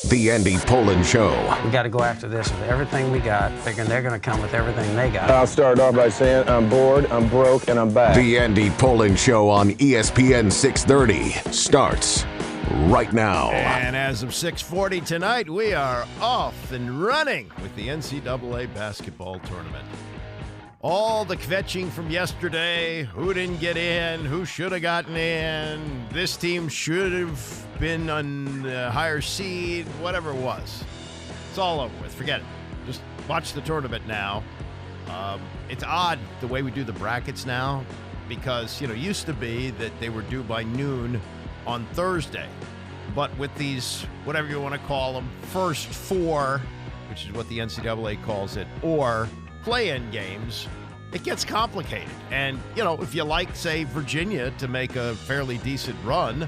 The Andy Pollin Show. We got to go after this with everything we got, figuring they're going to come with everything they got. I'll start off by saying I'm bored, I'm broke, and I'm back. The Andy Pollin Show on ESPN 630 starts right now. And as of 6:40 tonight, we are off and running with the NCAA basketball tournament. All the kvetching from yesterday, who didn't get in, who should have gotten in, this team should have been on the higher seed, whatever it was. It's all over with. Forget it. Just watch the tournament now. It's odd the way we do the brackets now because, it used to be that they were due by noon on Thursday. But with these, whatever you want to call them, first four, which is what the NCAA calls it, or play-in games, it gets complicated. And, if you like, say, Virginia to make a fairly decent run,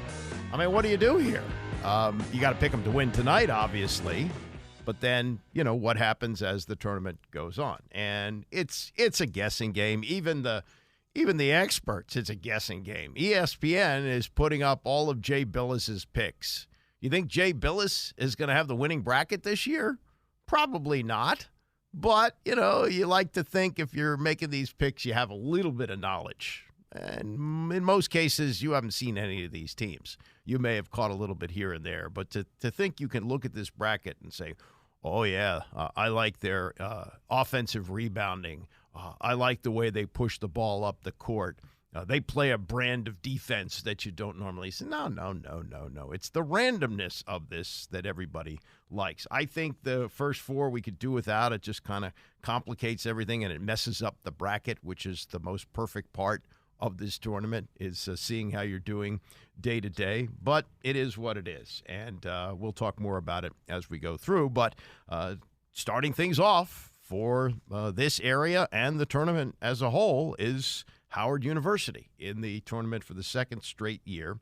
what do you do here? You got to pick them to win tonight, obviously. But then, what happens as the tournament goes on? And it's a guessing game. Even the experts, it's a guessing game. ESPN is putting up all of Jay Bilas's picks. You think Jay Bilas is going to have the winning bracket this year? Probably not. But, you like to think if you're making these picks, you have a little bit of knowledge. And in most cases, you haven't seen any of these teams. You may have caught a little bit here and there. But to think you can look at this bracket and say, oh, yeah, I like their offensive rebounding. I like the way they push the ball up the court. They play a brand of defense that you don't normally see. No. It's the randomness of this that everybody likes. I think the first four we could do without. It just kind of complicates everything, and it messes up the bracket, which is the most perfect part of this tournament, is seeing how you're doing day to day. But it is what it is, and we'll talk more about it as we go through. But starting things off for this area and the tournament as a whole is Howard University in the tournament for the second straight year.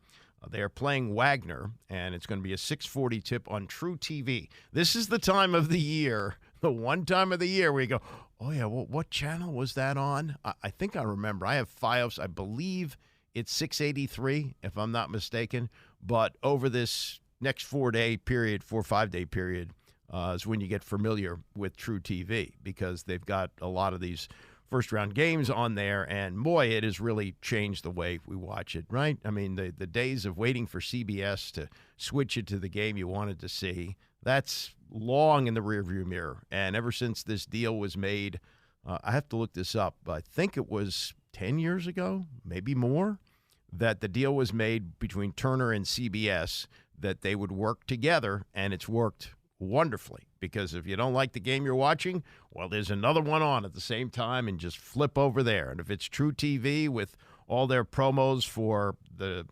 They are playing Wagner, and it's going to be a 6:40 tip on True TV. This is the time of the year, the one time of the year where you go, oh, yeah, well, what channel was that on? I think I remember. I have FiOS. I believe it's 683, if I'm not mistaken. But over this next 4-5-day period, is when you get familiar with True TV, because they've got a lot of these first-round games on there, and boy, it has really changed the way we watch it, right? The days of waiting for CBS to switch it to the game you wanted to see, that's long in the rearview mirror. And ever since this deal was made, I have to look this up, but I think it was 10 years ago, maybe more, that the deal was made between Turner and CBS that they would work together, and it's worked wonderfully, because if you don't like the game you're watching, well, there's another one on at the same time, and just flip over there. And if it's True TV with all their promos for the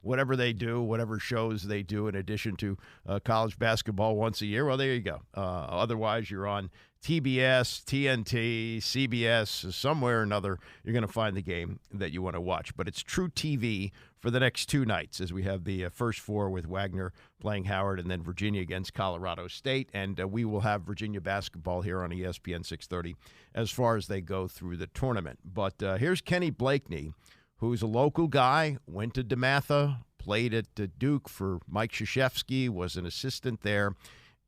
whatever they do, whatever shows they do in addition to college basketball once a year, well, there you go. Otherwise, you're on TBS, TNT, CBS, somewhere or another, you're going to find the game that you want to watch. But it's True TV for the next two nights, as we have the first four with Wagner playing Howard, and then Virginia against Colorado State. And we will have Virginia basketball here on ESPN 630 as far as they go through the tournament. But here's Kenny Blakeny, who's a local guy, went to DeMatha, played at Duke for Mike Krzyzewski, was an assistant there.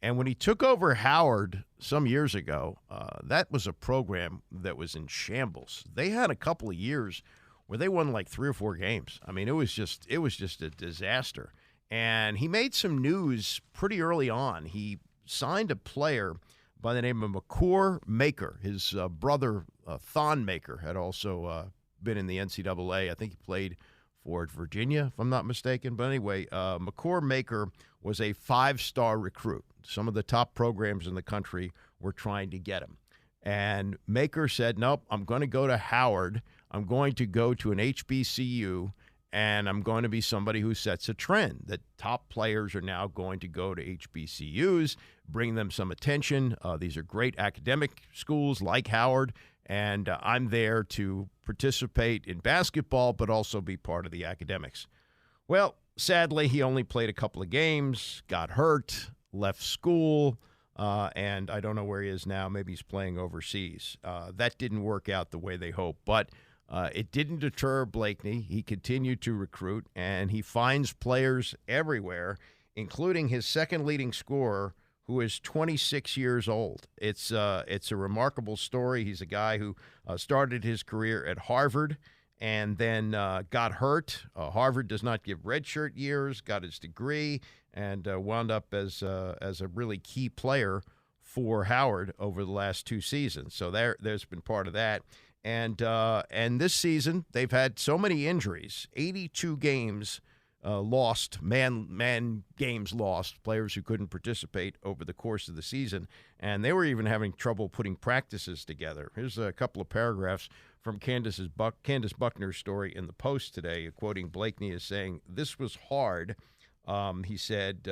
And when he took over Howard some years ago, that was a program that was in shambles. They had a couple of years where they won like 3 or 4 games. It was just a disaster. And he made some news pretty early on. He signed a player by the name of McCord Maker. His brother, Thon Maker, had also been in the NCAA. I think he played for Virginia, if I'm not mistaken. But anyway, McCord Maker was a 5-star recruit. Some of the top programs in the country were trying to get him. And Maker said, nope, I'm going to go to Howard. I'm going to go to an HBCU, and I'm going to be somebody who sets a trend that top players are now going to go to HBCUs, bring them some attention. These are great academic schools like Howard, and I'm there to participate in basketball but also be part of the academics. Well, sadly, he only played a couple of games, got hurt, left school, and I don't know where he is now. Maybe he's playing overseas. That didn't work out the way they hoped, but it didn't deter Blakeny. He continued to recruit, and he finds players everywhere, including his second leading scorer, who is 26 years old. It's a remarkable story. He's a guy who started his career at Harvard and then got hurt. Harvard does not give redshirt years, got his degree, and wound up as a really key player for Howard over the last 2 seasons. So there's been part of that. And this season, they've had so many injuries, 82 games lost, man games lost, players who couldn't participate over the course of the season. And they were even having trouble putting practices together. Here's a couple of paragraphs from Candace Buckner's story in the Post today, quoting Blakeny as saying, "This was hard." He said,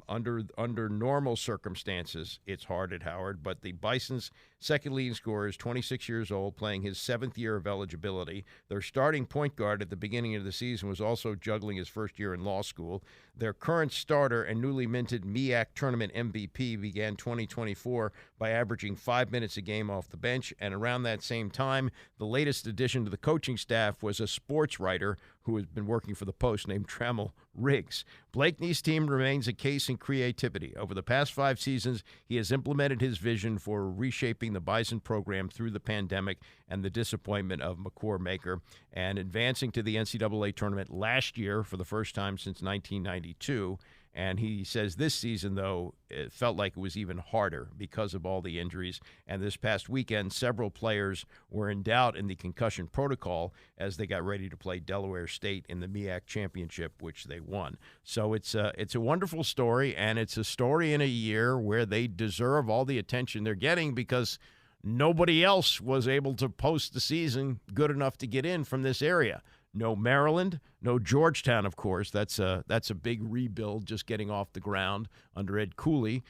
under normal circumstances, it's hard at Howard, but the Bison's second leading scorer is 26 years old, playing his 7th year of eligibility. Their starting point guard at the beginning of the season was also juggling his first year in law school. Their current starter and newly minted MEAC tournament MVP began 2024 by averaging 5 minutes a game off the bench, and around that same time, the latest addition to the coaching staff was a sports writer who has been working for the Post named Trammell Riggs. Blakeny's team remains a case in creativity. Over the past 5 seasons, he has implemented his vision for reshaping the Bison program through the pandemic and the disappointment of McCord-Maker, and advancing to the NCAA tournament last year for the first time since 1992. And he says this season, though, it felt like it was even harder because of all the injuries. And this past weekend, several players were in doubt in the concussion protocol as they got ready to play Delaware State in the MEAC championship, which they won. So it's a wonderful story, and it's a story in a year where they deserve all the attention they're getting because nobody else was able to post the season good enough to get in from this area. No Maryland, no Georgetown, of course. That's a big rebuild just getting off the ground under Ed Cooley.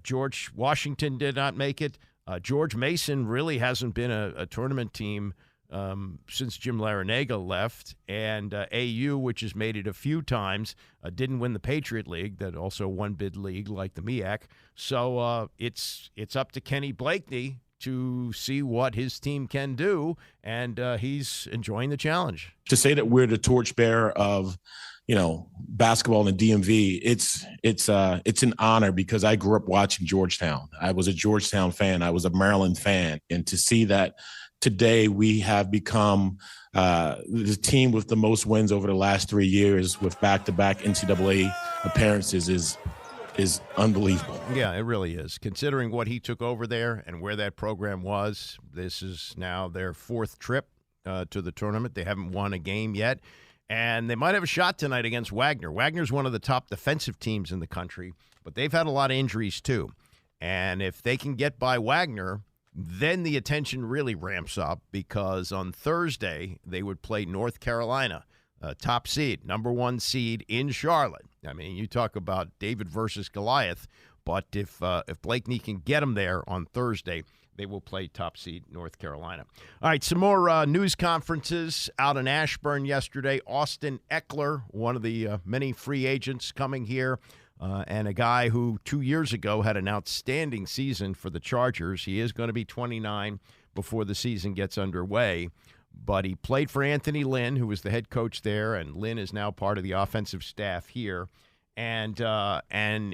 George Washington did not make it. George Mason really hasn't been a tournament team since Jim Larinaga left. And AU, which has made it a few times, didn't win the Patriot League, that also one-bid league like the MEAC. So it's up to Kenny Blakeny to see what his team can do, and he's enjoying the challenge. To say that we're the torchbearer of, basketball in the DMV, it's an honor because I grew up watching Georgetown. I was a Georgetown fan. I was a Maryland fan, and to see that today we have become the team with the most wins over the last 3 years with back-to-back NCAA appearances is unbelievable. Yeah, it really is. Considering what he took over there and where that program was, this is now their 4th trip to the tournament. They haven't won a game yet, and they might have a shot tonight against Wagner. Wagner's one of the top defensive teams in the country, but they've had a lot of injuries too. And if they can get by Wagner, then the attention really ramps up because on Thursday they would play North Carolina, top seed, number 1 seed in Charlotte. I mean, you talk about David versus Goliath, but if Blakeny can get them there on Thursday, they will play top seed North Carolina. All right, some more news conferences out in Ashburn yesterday. Austin Ekeler, one of the many free agents coming here, and a guy who 2 years ago had an outstanding season for the Chargers. He is going to be 29 before the season gets underway. But he played for Anthony Lynn, who was the head coach there, and Lynn is now part of the offensive staff here. And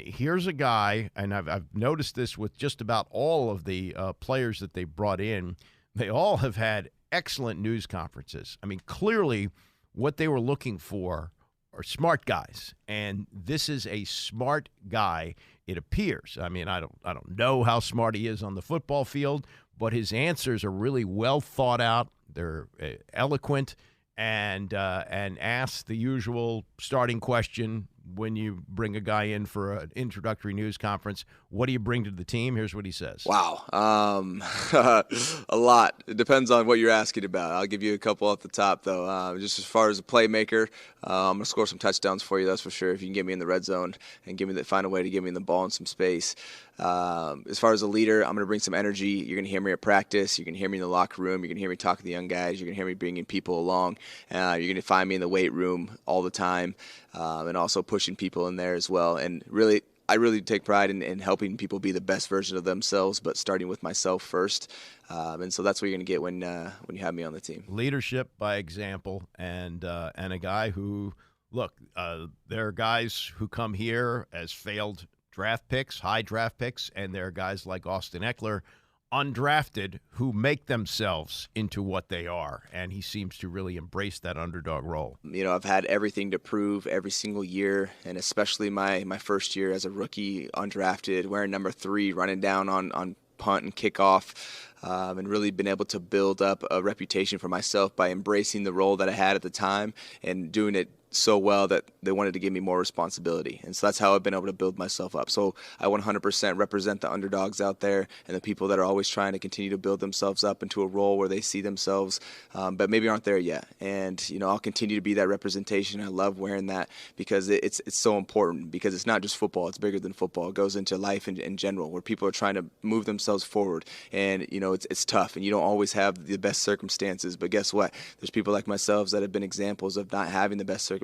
here's a guy, and I've noticed this with just about all of the players that they brought in. They all have had excellent news conferences. I mean, clearly what they were looking for are smart guys, and this is a smart guy, it appears. I mean, I don't know how smart he is on the football field, but his answers are really well thought out. They're eloquent and ask the usual starting question when you bring a guy in for an introductory news conference. What do you bring to the team? Here's what he says. Wow. A lot. It depends on what you're asking about. I'll give you a couple off the top, though. Just as far as a playmaker, I'm going to score some touchdowns for you, that's for sure, if you can get me in the red zone and find a way to give me the ball in some space. As far as a leader, I'm going to bring some energy. You're going to hear me at practice. You're going to hear me in the locker room. You're going to hear me talk to the young guys. You're going to hear me bringing people along. You're going to find me in the weight room all the time, and also pushing people in there as well. And really, I really take pride in helping people be the best version of themselves, but starting with myself first. And so that's what you're going to get when you have me on the team. Leadership by example, and a guy who look, there are guys who come here as failed draft picks, high draft picks, and there are guys like Austin Ekeler, undrafted, who make themselves into what they are, and he seems to really embrace that underdog role. You know, I've had everything to prove every single year, and especially my first year as a rookie, undrafted, wearing number 3, running down on punt and kickoff, and really been able to build up a reputation for myself by embracing the role that I had at the time and doing it so well that they wanted to give me more responsibility. And so that's how I've been able to build myself up. So I 100% represent the underdogs out there and the people that are always trying to continue to build themselves up into a role where they see themselves, but maybe aren't there yet. And, you know, I'll continue to be that representation. I love wearing that because it's so important, because it's not just football. It's bigger than football. It goes into life in general, where people are trying to move themselves forward. And, you know, it's tough, and you don't always have the best circumstances. But guess what? There's people like myself that have been examples of not having the best circumstances,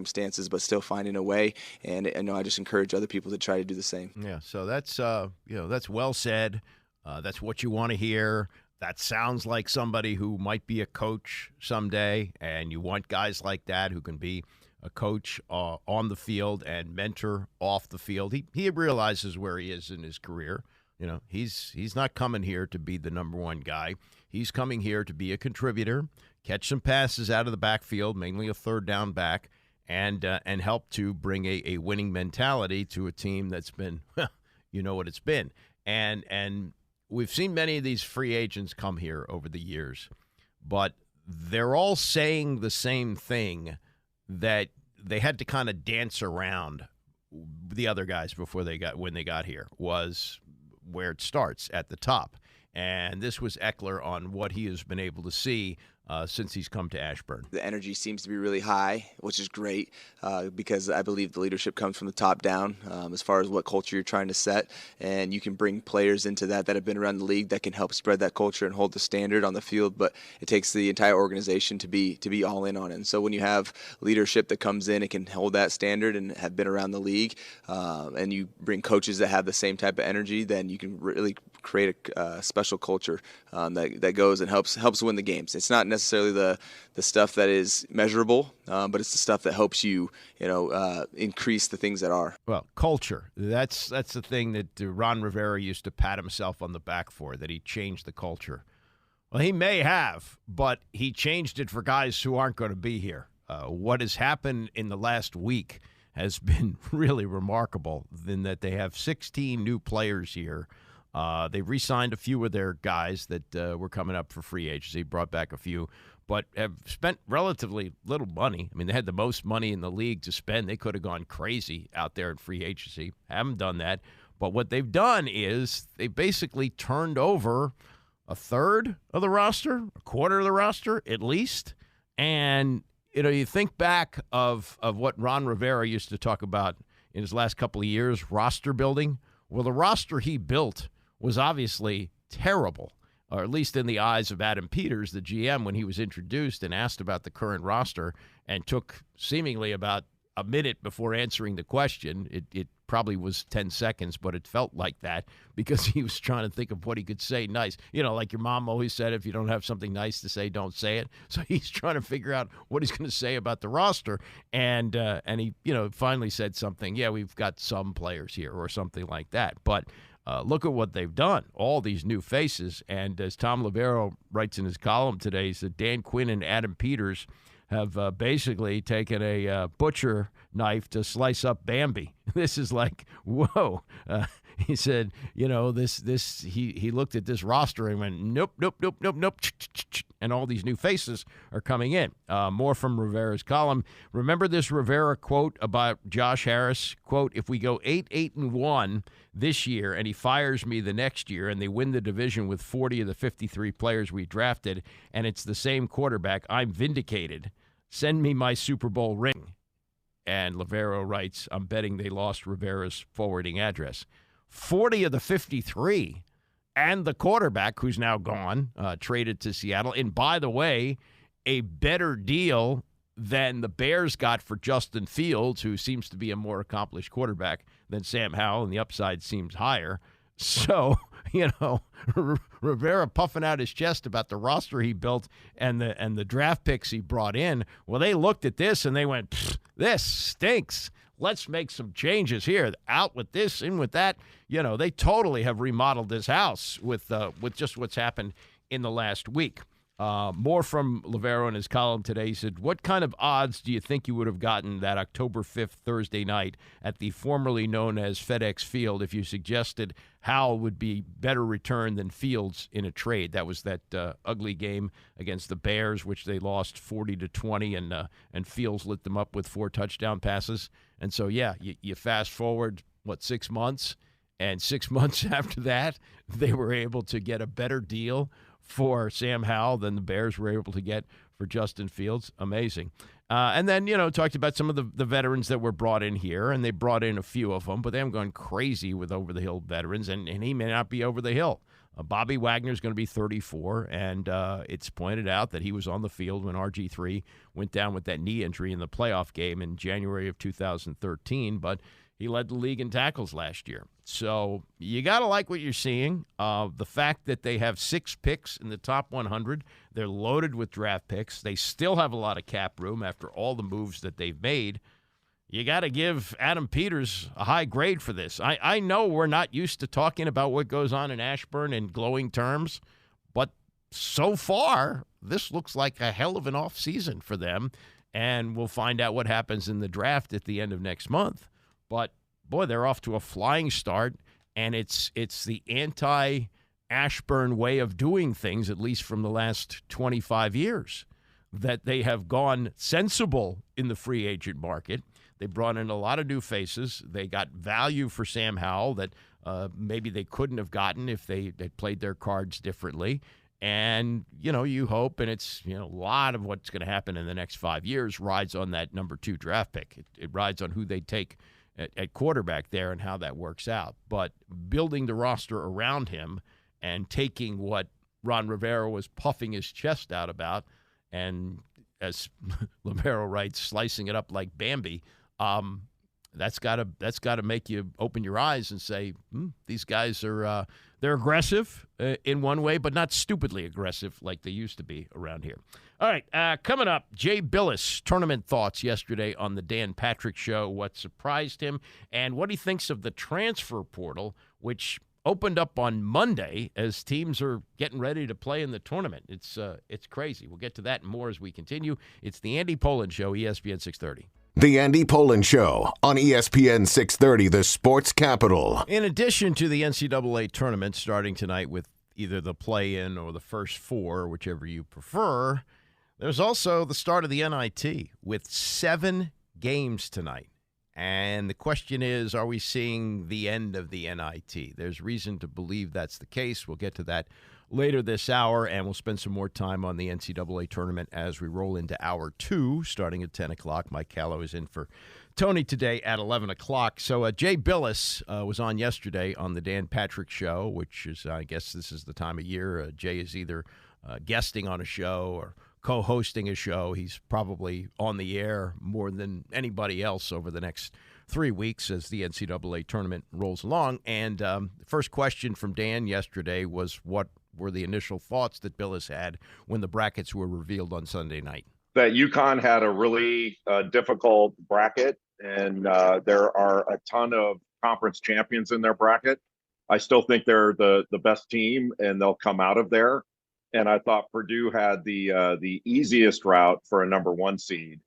but still finding a way. And you know, I just encourage other people to try to do the same. Yeah. So that's that's well said. That's what you want to hear. That sounds like somebody who might be a coach someday, and you want guys like that who can be a coach on the field and mentor off the field. He realizes where he is in his career. You know, he's not coming here to be the number one guy. He's coming here to be a contributor, catch some passes out of the backfield, mainly a third down back, and help to bring a winning mentality to a team that's been, well, you know what it's been. And we've seen many of these free agents come here over the years, but they're all saying the same thing, that they had to kind of dance around the other guys when they got here, was where it starts at the top. And this was Ekeler on what he has been able to see since he's come to Ashburn. The energy seems to be really high, which is great, because I believe the leadership comes from the top down, as far as what culture you're trying to set. And you can bring players into that have been around the league that can help spread that culture and hold the standard on the field. But it takes the entire organization to be all in on it. And so when you have leadership that comes in and can hold that standard and have been around the league, and you bring coaches that have the same type of energy, then you can really create a special culture that goes and helps win the games. It's not necessarily the stuff that is measurable, but it's the stuff that helps you increase the things that are. Well, culture. That's the thing that Ron Rivera used to pat himself on the back for, that he changed the culture. Well, he may have, but he changed it for guys who aren't going to be here. What has happened in the last week has been really remarkable, in that they have 16 new players here. They re-signed a few of their guys that were coming up for free agency, brought back a few, but have spent relatively little money. I mean, they had the most money in the league to spend. They could have gone crazy out there in free agency. Haven't done that. But what they've done is they basically turned over a third of the roster, a quarter of the roster at least. And, you think back of what Ron Rivera used to talk about in his last couple of years, roster building. Well, the roster he built was obviously terrible, or at least in the eyes of Adam Peters, the GM, when he was introduced and asked about the current roster, and took seemingly about a minute before answering the question. It probably was 10 seconds, but it felt like that, because he was trying to think of what he could say nice. Like your mom always said, if you don't have something nice to say, don't say it. So he's trying to figure out what he's going to say about the roster. And he, finally said something, yeah, we've got some players here, or something like that. But look at what they've done, all these new faces. And as Tom Livero writes in his column today, he said Dan Quinn and Adam Peters have basically taken a butcher knife to slice up Bambi. This is like, whoa. He said, he looked at this roster and went, nope. And all these new faces are coming in. More from Rivera's column. Remember this Rivera quote about Josh Harris? Quote, if we go 8-1 this year and he fires me the next year and they win the division with 40 of the 53 players we drafted and it's the same quarterback, I'm vindicated. Send me my Super Bowl ring. And Livero writes, I'm betting they lost Rivera's forwarding address. 40 of the 53 and the quarterback, who's now gone, traded to Seattle. And by the way, a better deal than the Bears got for Justin Fields, who seems to be a more accomplished quarterback than Sam Howell, and the upside seems higher. So, Rivera puffing out his chest about the roster he built and the draft picks he brought in. Well, they looked at this and they went, this stinks. Let's make some changes here. Out with this, in with that. They totally have remodeled this house with just what's happened in the last week. More from Livero in his column today. He said, what kind of odds do you think you would have gotten that October 5th, Thursday night at the formerly known as FedEx Field if you suggested Howell would be better returned than Fields in a trade? That was that ugly game against the Bears, which they lost 40-20, and Fields lit them up with 4 touchdown passes. And so, you fast forward, 6 months? And 6 months after that, they were able to get a better deal for Sam Howell than the Bears were able to get for Justin Fields. Amazing. And then, talked about some of the veterans that were brought in here, and they brought in a few of them, but they haven't gone crazy with over-the-hill veterans, and he may not be over the hill. Bobby Wagner's going to be 34, and it's pointed out that he was on the field when RG3 went down with that knee injury in the playoff game in January of 2013, but he led the league in tackles last year. So you got to like what you're seeing. The fact that they have 6 picks in the top 100, they're loaded with draft picks. They still have a lot of cap room after all the moves that they've made. You got to give Adam Peters a high grade for this. I know we're not used to talking about what goes on in Ashburn in glowing terms, but so far, this looks like a hell of an offseason for them, and we'll find out what happens in the draft at the end of next month. But, boy, they're off to a flying start, and it's the anti-Ashburn way of doing things, at least from the last 25 years, that they have gone sensible in the free agent market. They brought in a lot of new faces. They got value for Sam Howell that maybe they couldn't have gotten if they had played their cards differently. And, you hope, and it's, a lot of what's going to happen in the next 5 years rides on that number 2 draft pick. It rides on who they take at quarterback there and how that works out. But building the roster around him and taking what Ron Rivera was puffing his chest out about, and as Livero writes, slicing it up like Bambi, that's got to make you open your eyes and say, these guys are they're aggressive in one way, but not stupidly aggressive like they used to be around here. All right, coming up, Jay Bilas, tournament thoughts yesterday on the Dan Patrick Show, what surprised him, and what he thinks of the transfer portal, which opened up on Monday as teams are getting ready to play in the tournament. It's crazy. We'll get to that and more as we continue. It's the Andy Pollin Show, ESPN 630. The Andy Pollin Show on ESPN 630, the sports capital. In addition to the NCAA tournament starting tonight with either the play-in or the first 4, whichever you prefer, there's also the start of the NIT with 7 games tonight. And the question is, are we seeing the end of the NIT? There's reason to believe that's the case. We'll get to that later this hour, and we'll spend some more time on the NCAA tournament as we roll into hour 2, starting at 10 o'clock. Mike Callow is in for Tony today at 11 o'clock. So Jay Bilas was on yesterday on the Dan Patrick Show, which is, I guess this is the time of year. Jay is either guesting on a show or co-hosting a show. He's probably on the air more than anybody else over the next 3 weeks as the NCAA tournament rolls along. And the first question from Dan yesterday was, what were the initial thoughts that Bilas had when the brackets were revealed on Sunday night? That UConn had a really difficult bracket, and there are a ton of conference champions in their bracket. I still think they're the best team, and they'll come out of there. And I thought Purdue had the easiest route for a number 1 seed.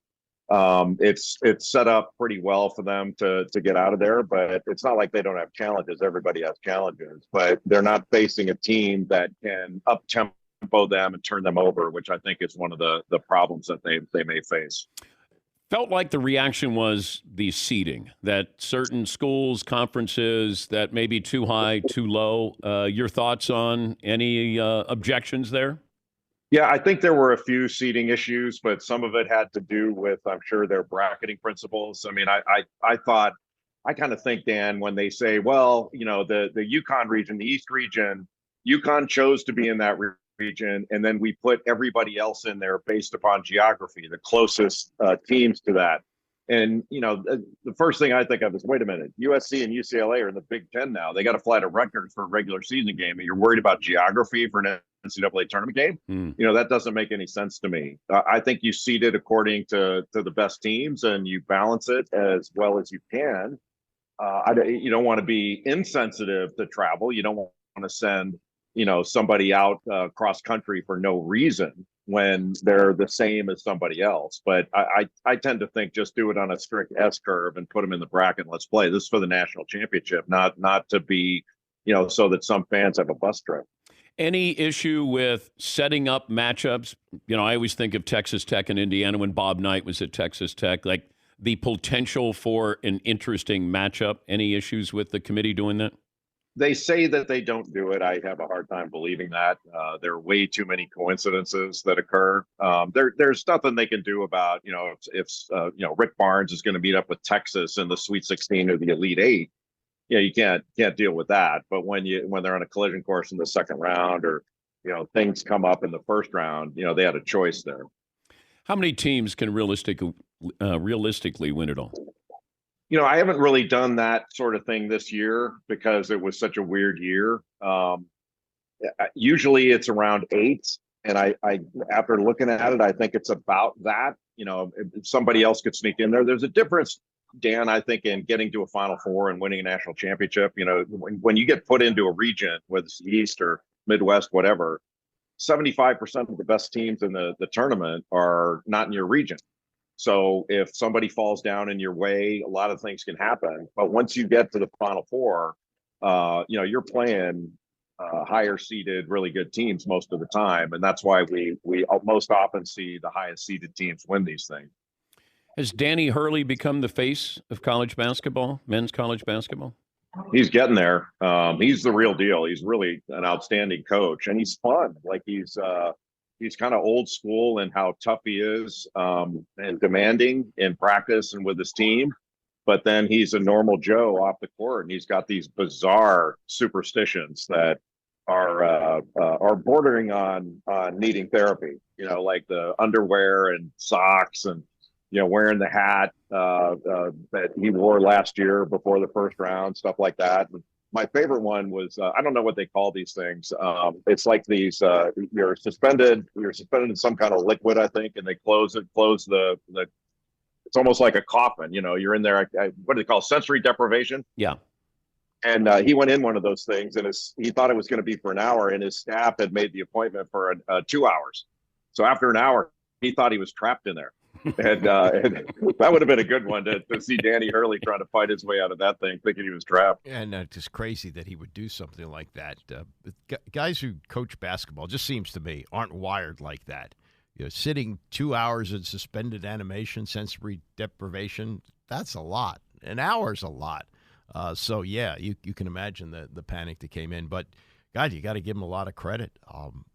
It's set up pretty well for them to get out of there, but it's not like they don't have challenges. Everybody has challenges, but they're not facing a team that can up-tempo them and turn them over, which I think is one of the problems that they may face. Felt like the reaction was the seeding, that certain schools, conferences that may be too high, too low. Your thoughts on any objections there? Yeah, I think there were a few seeding issues, but some of it had to do with, I'm sure, their bracketing principles. I mean, I thought, I kind of think, Dan, when they say, well, the UConn region, the East region, UConn chose to be in that region, and then we put everybody else in there based upon geography, the closest teams to that. And, the first thing I think of is, wait a minute, USC and UCLA are in the Big Ten now. They got to fly to Rutgers for a regular season game, and you're worried about geography for an NCAA tournament game. That doesn't make any sense to me. I think you seed it according to the best teams, and you balance it as well as you can. You don't want to be insensitive to travel. You don't want to send, somebody out cross country for no reason when they're the same as somebody else. But I tend to think just do it on a strict S curve and put them in the bracket and let's play. This is for the national championship, not to be, so that some fans have a bus trip. Any issue with setting up matchups? I always think of Texas Tech and Indiana when Bob Knight was at Texas Tech, like the potential for an interesting matchup. Any issues with the committee doing that? They say that they don't do it. I have a hard time believing that. There are way too many coincidences that occur. There's nothing they can do about, if Rick Barnes is going to meet up with Texas in the Sweet 16 or the Elite Eight. You can't deal with that. But when they're on a collision course in the second round, or things come up in the first round, they had a choice there. How many teams can realistically win it all? I haven't really done that sort of thing this year because it was such a weird year. Usually it's around 8, and I after looking at it, I think it's about that. If somebody else could sneak in there. There's a difference, Dan, I think, in getting to a Final Four and winning a national championship. When you get put into a region, whether it's East or Midwest, whatever, 75% of the best teams in the tournament are not in your region. So if somebody falls down in your way, a lot of things can happen. But once you get to the Final Four, you're playing higher seeded, really good teams most of the time. And that's why we most often see the highest seeded teams win these things. Has Danny Hurley become the face of college basketball, men's college basketball? He's getting there. He's the real deal. He's really an outstanding coach, and he's fun. Like he's kind of old school in how tough he is and demanding in practice and with his team. But then he's a normal Joe off the court, and he's got these bizarre superstitions that are bordering on needing therapy. Like the underwear and socks, and wearing the hat that he wore last year before the first round, stuff like that. My favorite one was I don't know what they call these things. It's like these you're suspended in some kind of liquid, I think, and they close the. It's almost like a coffin. You're in there. What do they call sensory deprivation? Yeah. And he went in one of those things, and he thought it was going to be for an hour, and his staff had made the appointment for 2 hours. So after an hour, he thought he was trapped in there. And that would have been a good one to see Danny Hurley trying to fight his way out of that thing, thinking he was trapped. And it's just crazy that he would do something like that. Guys who coach basketball, just seems to me, aren't wired like that. Sitting 2 hours in suspended animation, sensory deprivation, that's a lot. An hour's a lot. So, yeah, you can imagine the panic that came in. But, God, you got to give him a lot of credit.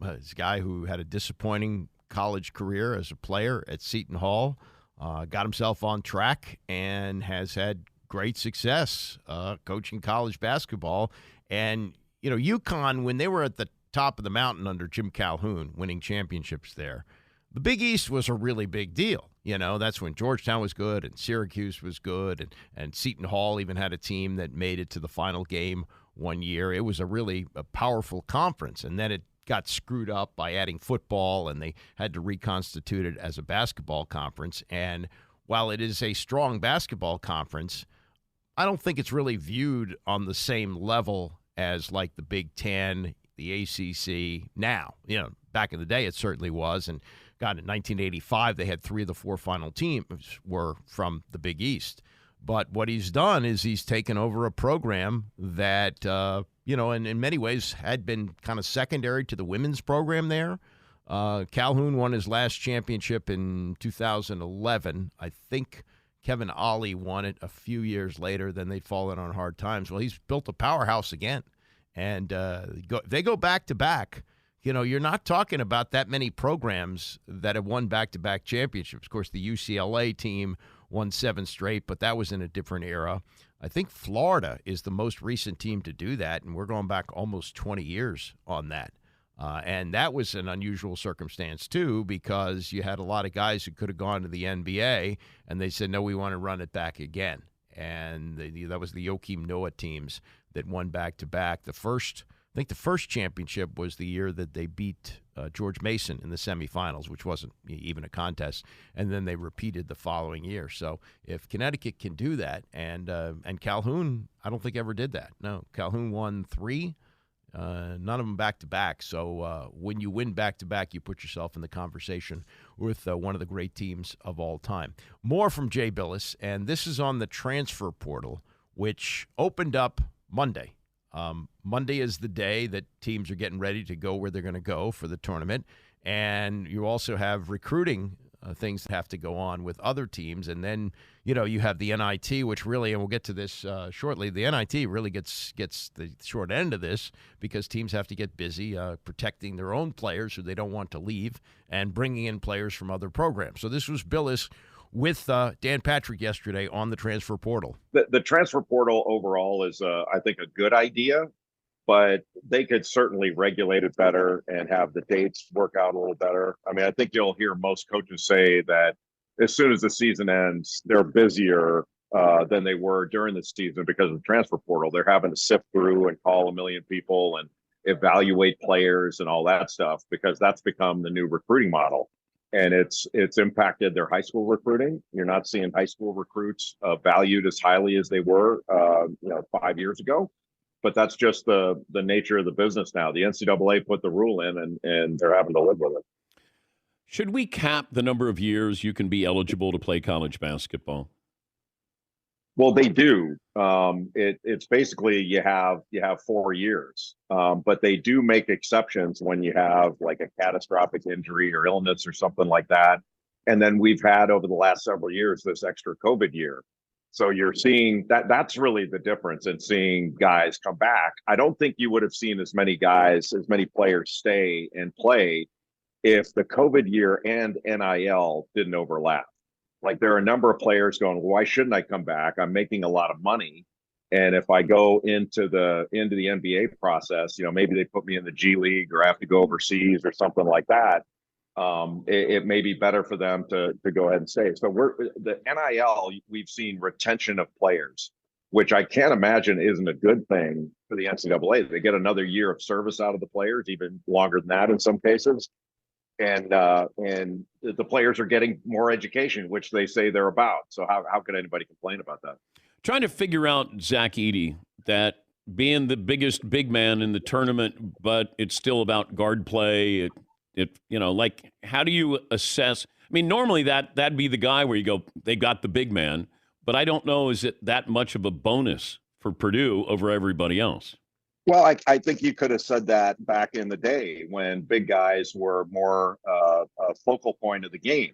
This guy who had a disappointing college career as a player at Seton Hall, got himself on track and has had great success coaching college basketball. And, UConn, when they were at the top of the mountain under Jim Calhoun, winning championships there, the Big East was a really big deal. That's when Georgetown was good and Syracuse was good, and Seton Hall even had a team that made it to the final game one year. It was a powerful conference, and then it got screwed up by adding football, and they had to reconstitute it as a basketball conference. And while it is a strong basketball conference, I don't think it's really viewed on the same level as like the Big Ten, the ACC now. Back in the day, it certainly was. And God, in 1985, they had 3 of the 4 final teams were from the Big East. But what he's done is he's taken over a program that, and in many ways had been kind of secondary to the women's program there. Calhoun won his last championship in 2011. I think Kevin Ollie won it a few years later. Then they'd fallen on hard times. Well, he's built a powerhouse again. And they go back to back. You're not talking about that many programs that have won back-to-back championships. Of course, the UCLA team won 7 straight, but that was in a different era. I think Florida is the most recent team to do that, and we're going back almost 20 years on that. And that was an unusual circumstance, too, because you had a lot of guys who could have gone to the NBA, and they said, no, we want to run it back again. And that was the Joakim Noah teams that won back-to-back. The first think the first championship was the year that they beat George Mason in the semifinals, which wasn't even a contest, and then they repeated the following year. So if Connecticut can do that, and Calhoun, I don't think ever did that. No, Calhoun won 3, none of them back-to-back. So when you win back-to-back, you put yourself in the conversation with one of the great teams of all time. More from Jay Bilas, and this is on the transfer portal, which opened up Monday. Monday is the day that teams are getting ready to go where they're going to go for the tournament. And you also have recruiting things that have to go on with other teams. And then, you have the NIT, which really, and we'll get to this shortly, the NIT really gets the short end of this because teams have to get busy protecting their own players who they don't want to leave and bringing in players from other programs. So this was Bilas with Dan Patrick yesterday on the transfer portal. The transfer portal overall is, I think, a good idea, but they could certainly regulate it better and have the dates work out a little better. I mean, I think you'll hear most coaches say that as soon as the season ends, they're busier than they were during the season because of the transfer portal. They're having to sift through and call a million people and evaluate players and all that stuff because that's become the new recruiting model. And it's impacted their high school recruiting. You're not seeing high school recruits valued as highly as they were, 5 years ago. But that's just the nature of the business now. The NCAA put the rule in, and they're having to live with it. Should we cap the number of years you can be eligible to play college basketball? Well, they do. It's basically you have 4 years, but they do make exceptions when you have like a catastrophic injury or illness or something like that. And then we've had over the last several years this extra COVID year. So you're seeing that's really the difference in seeing guys come back. I don't think you would have seen as many players stay and play if the COVID year and NIL didn't overlap. Like there are a number of players going, why shouldn't I come back? I'm making a lot of money. And if I go into the NBA process, maybe they put me in the G League or I have to go overseas or something like that. It may be better for them to go ahead and stay. So the NIL, we've seen retention of players, which I can't imagine isn't a good thing for the NCAA. They get another year of service out of the players, even longer than that in some cases. And the players are getting more education, which they say they're about. So how could anybody complain about that? Trying to figure out Zach Edey, that being the biggest big man in the tournament, but it's still about guard play. How do you assess? I mean, normally that'd be the guy where you go, they got the big man, but I don't know, is it that much of a bonus for Purdue over everybody else? Well, I think you could have said that back in the day when big guys were more a focal point of the game.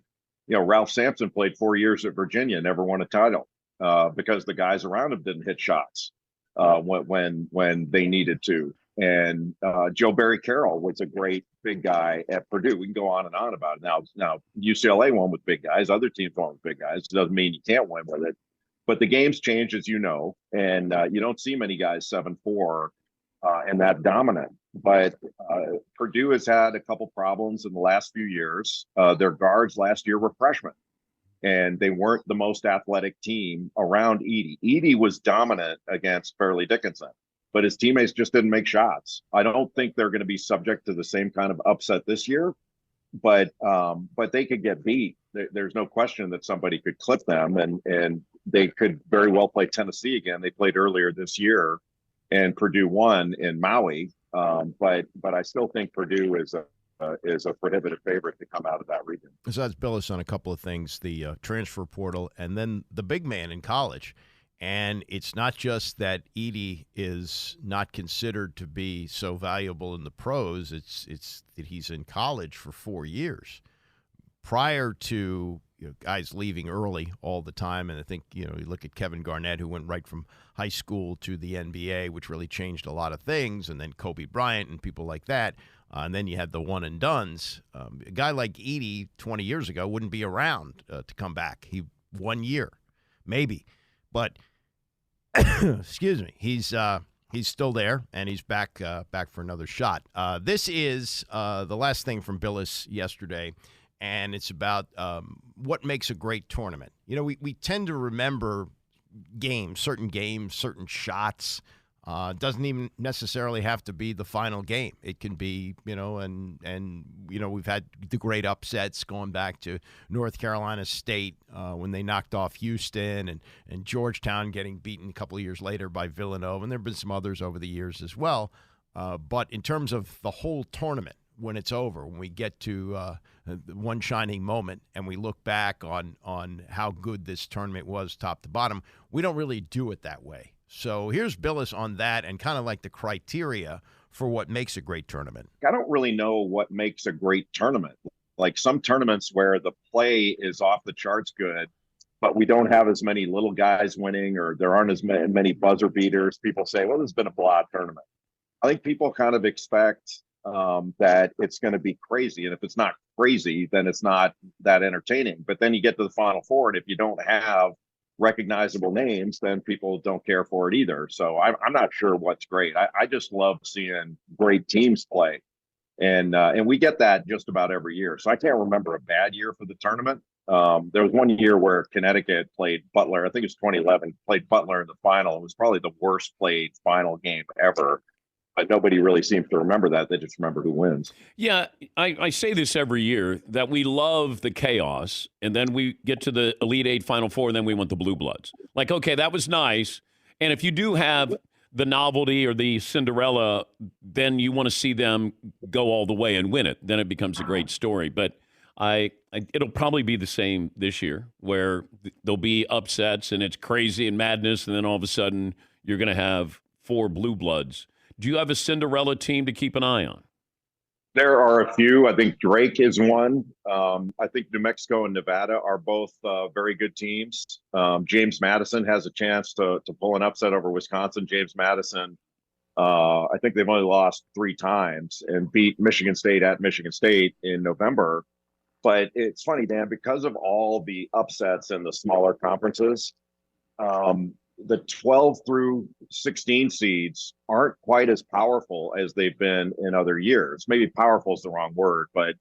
Ralph Sampson played 4 years at Virginia, never won a title because the guys around him didn't hit shots when they needed to. And Joe Barry Carroll was a great big guy at Purdue. We can go on and on about it. Now UCLA won with big guys. Other teams won with big guys. It doesn't mean you can't win with it. But the game's changed, as you know, and you don't see many guys 7'4". And that dominant. But Purdue has had a couple problems in the last few years. Their guards last year were freshmen, and they weren't the most athletic team around Edey. Edey was dominant against Fairleigh Dickinson, but his teammates just didn't make shots. I don't think they're going to be subject to the same kind of upset this year, but they could get beat. There's no question that somebody could clip them, and they could very well play Tennessee again. They played earlier this year, and Purdue won in Maui, but I still think Purdue is a prohibitive favorite to come out of that region. So that's Bilas on a couple of things, the transfer portal and then the big man in college. And it's not just that Edey is not considered to be so valuable in the pros, it's that he's in college for 4 years. Prior to guys leaving early all the time. And I think, you look at Kevin Garnett, who went right from high school to the NBA, which really changed a lot of things, and then Kobe Bryant and people like that. And then you had the one and dones. A guy like Edey 20 years ago wouldn't be around to come back. 1 year, maybe. But, excuse me, he's still there, and he's back for another shot. This is the last thing from Bilas yesterday, and it's about what makes a great tournament. We tend to remember certain games, certain shots, Doesn't even necessarily have to be the final game. It can be, and we've had the great upsets going back to North Carolina State when they knocked off Houston, and Georgetown getting beaten a couple of years later by Villanova, and there have been some others over the years as well. But in terms of the whole tournament, when it's over, when we get to one shining moment and we look back on how good this tournament was top to bottom, we don't really do it that way. So here's Bilas on that and kind of like the criteria for what makes a great tournament. I don't really know what makes a great tournament. Like some tournaments where the play is off the charts good, but we don't have as many little guys winning, or there aren't as many buzzer beaters. People say, well, this has been a blowout tournament. I think people kind of expect that it's going to be crazy. And if it's not crazy, then it's not that entertaining. But then you get to the Final Four, and if you don't have recognizable names, then people don't care for it either. So I'm not sure what's great. I just love seeing great teams play. And we get that just about every year. So I can't remember a bad year for the tournament. There was one year where Connecticut played Butler. I think it was 2011, played Butler in the final. It was probably the worst played final game ever. But nobody really seems to remember that. They just remember who wins. Yeah, I say this every year, that we love the chaos, and then we get to the Elite Eight, Final Four, and then we want the Blue Bloods. Like, okay, that was nice. And if you do have the novelty or the Cinderella, then you want to see them go all the way and win it. Then it becomes a great story. But it'll probably be the same this year, where there'll be upsets, and it's crazy and madness, and then all of a sudden you're going to have 4 Blue Bloods. Do you have a Cinderella team to keep an eye on? There are a few. I think Drake is one. I think New Mexico and Nevada are both very good teams. James Madison has a chance to pull an upset over Wisconsin. James Madison, I think they've only lost 3 times and beat Michigan State at Michigan State in November. But it's funny, Dan, because of all the upsets in the smaller conferences, the 12 through 16 seeds aren't quite as powerful as they've been in other years. Maybe powerful is the wrong word, but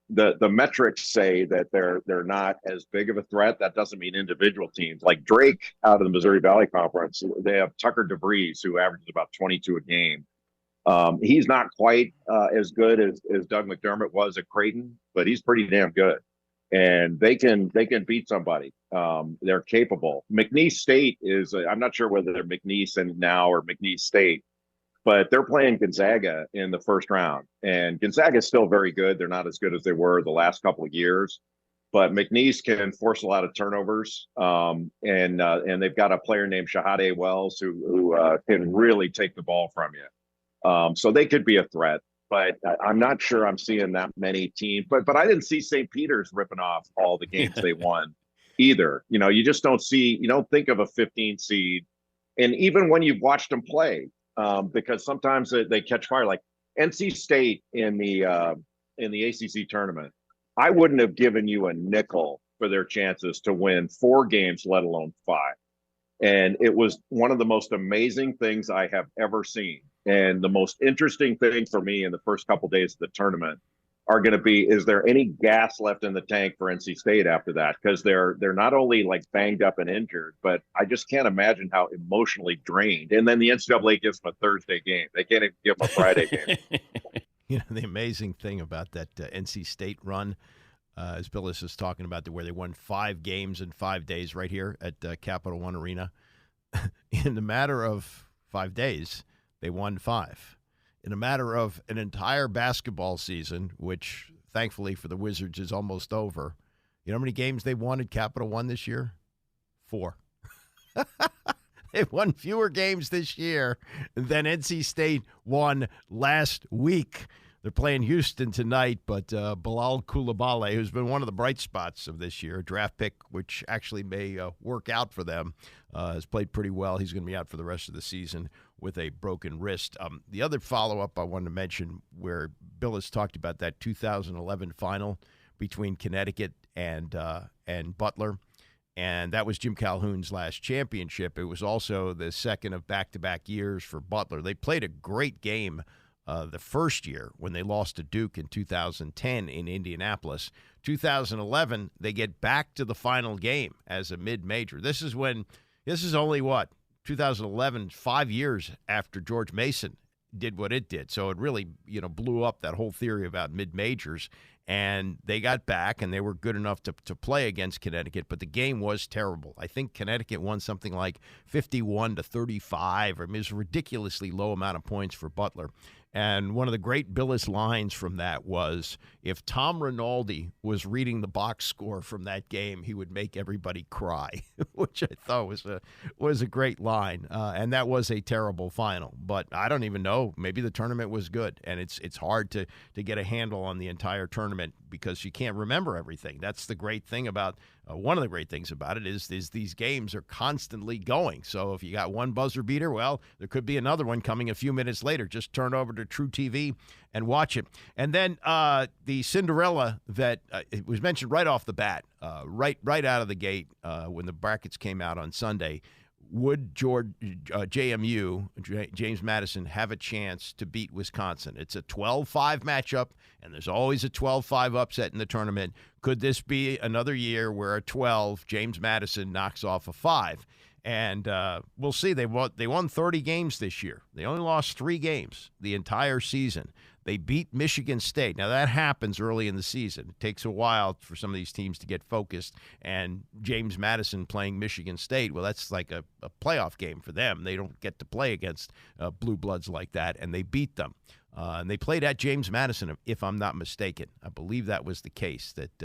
the metrics say that they're not as big of a threat. That doesn't mean individual teams. Like Drake out of the Missouri Valley Conference, they have Tucker DeVries, who averages about 22 a game. He's not quite as good as Doug McDermott was at Creighton, but he's pretty damn good. And they can beat somebody. They're capable. McNeese State is, I'm not sure whether they're McNeese and now or McNeese State, but they're playing Gonzaga in the first round. And Gonzaga is still very good. They're not as good as they were the last couple of years, but McNeese can force a lot of turnovers. And they've got a player named Shahade Wells who can really take the ball from you. So they could be a threat. But I'm not sure I'm seeing that many teams. But I didn't see St. Peter's ripping off all the games they won either. You just don't see, you don't think of a 15 seed. And even when you've watched them play, because sometimes they catch fire, like NC State in the ACC tournament, I wouldn't have given you a nickel for their chances to win 4 games, let alone 5. And it was one of the most amazing things I have ever seen. And the most interesting thing for me in the first couple of days of the tournament are going to be, is there any gas left in the tank for NC State after that? Because they're not only like banged up and injured, but I just can't imagine how emotionally drained. And then the NCAA gives them a Thursday game. They can't even give them a Friday game. The amazing thing about that NC State run, as Bilas is talking about, where they won 5 games in 5 days right here at Capital One Arena. In the matter of 5 days, they won 5. In a matter of an entire basketball season, which thankfully for the Wizards is almost over, you know how many games they won at Capital One this year? 4. They won fewer games this year than NC State won last week. They're playing Houston tonight, but Bilal Coulibaly, who's been one of the bright spots of this year, a draft pick, which actually may work out for them, has played pretty well. He's going to be out for the rest of the season with a broken wrist. The other follow-up I wanted to mention, where Bilas talked about that 2011 final between Connecticut and Butler, and that was Jim Calhoun's last championship. It was also the second of back-to-back years for Butler. They played a great game the first year when they lost to Duke in 2010 in Indianapolis. 2011, they get back to the final game as a mid-major. This is only, 2011, 5 years after George Mason did what it did. So it really, blew up that whole theory about mid-majors. And they got back, and they were good enough to play against Connecticut, but the game was terrible. I think Connecticut won something like 51-35, or it was a ridiculously low amount of points for Butler. And one of the great Bilas lines from that was, if Tom Rinaldi was reading the box score from that game, he would make everybody cry, which I thought was a great line. And that was a terrible final. But I don't even know. Maybe the tournament was good, and it's hard to get a handle on the entire tournament because you can't remember everything. That's the great thing about one of the great things about it is these games are constantly going. So if you got one buzzer beater, well, there could be another one coming a few minutes later. Just turn over to True TV and watch it. And then the Cinderella that it was mentioned right off the bat, right out of the gate when the brackets came out on Sunday. Would JMU, James Madison, have a chance to beat Wisconsin? It's a 12-5 matchup, and there's always a 12-5 upset in the tournament. Could this be another year where a 12, James Madison, knocks off a 5? And we'll see. They won 30 games this year. They only lost 3 games the entire season. They beat Michigan State. Now, that happens early in the season. It takes a while for some of these teams to get focused. And James Madison playing Michigan State, well, that's like a playoff game for them. They don't get to play against blue bloods like that, and they beat them. And they played at James Madison, if I'm not mistaken. I believe that was the case, that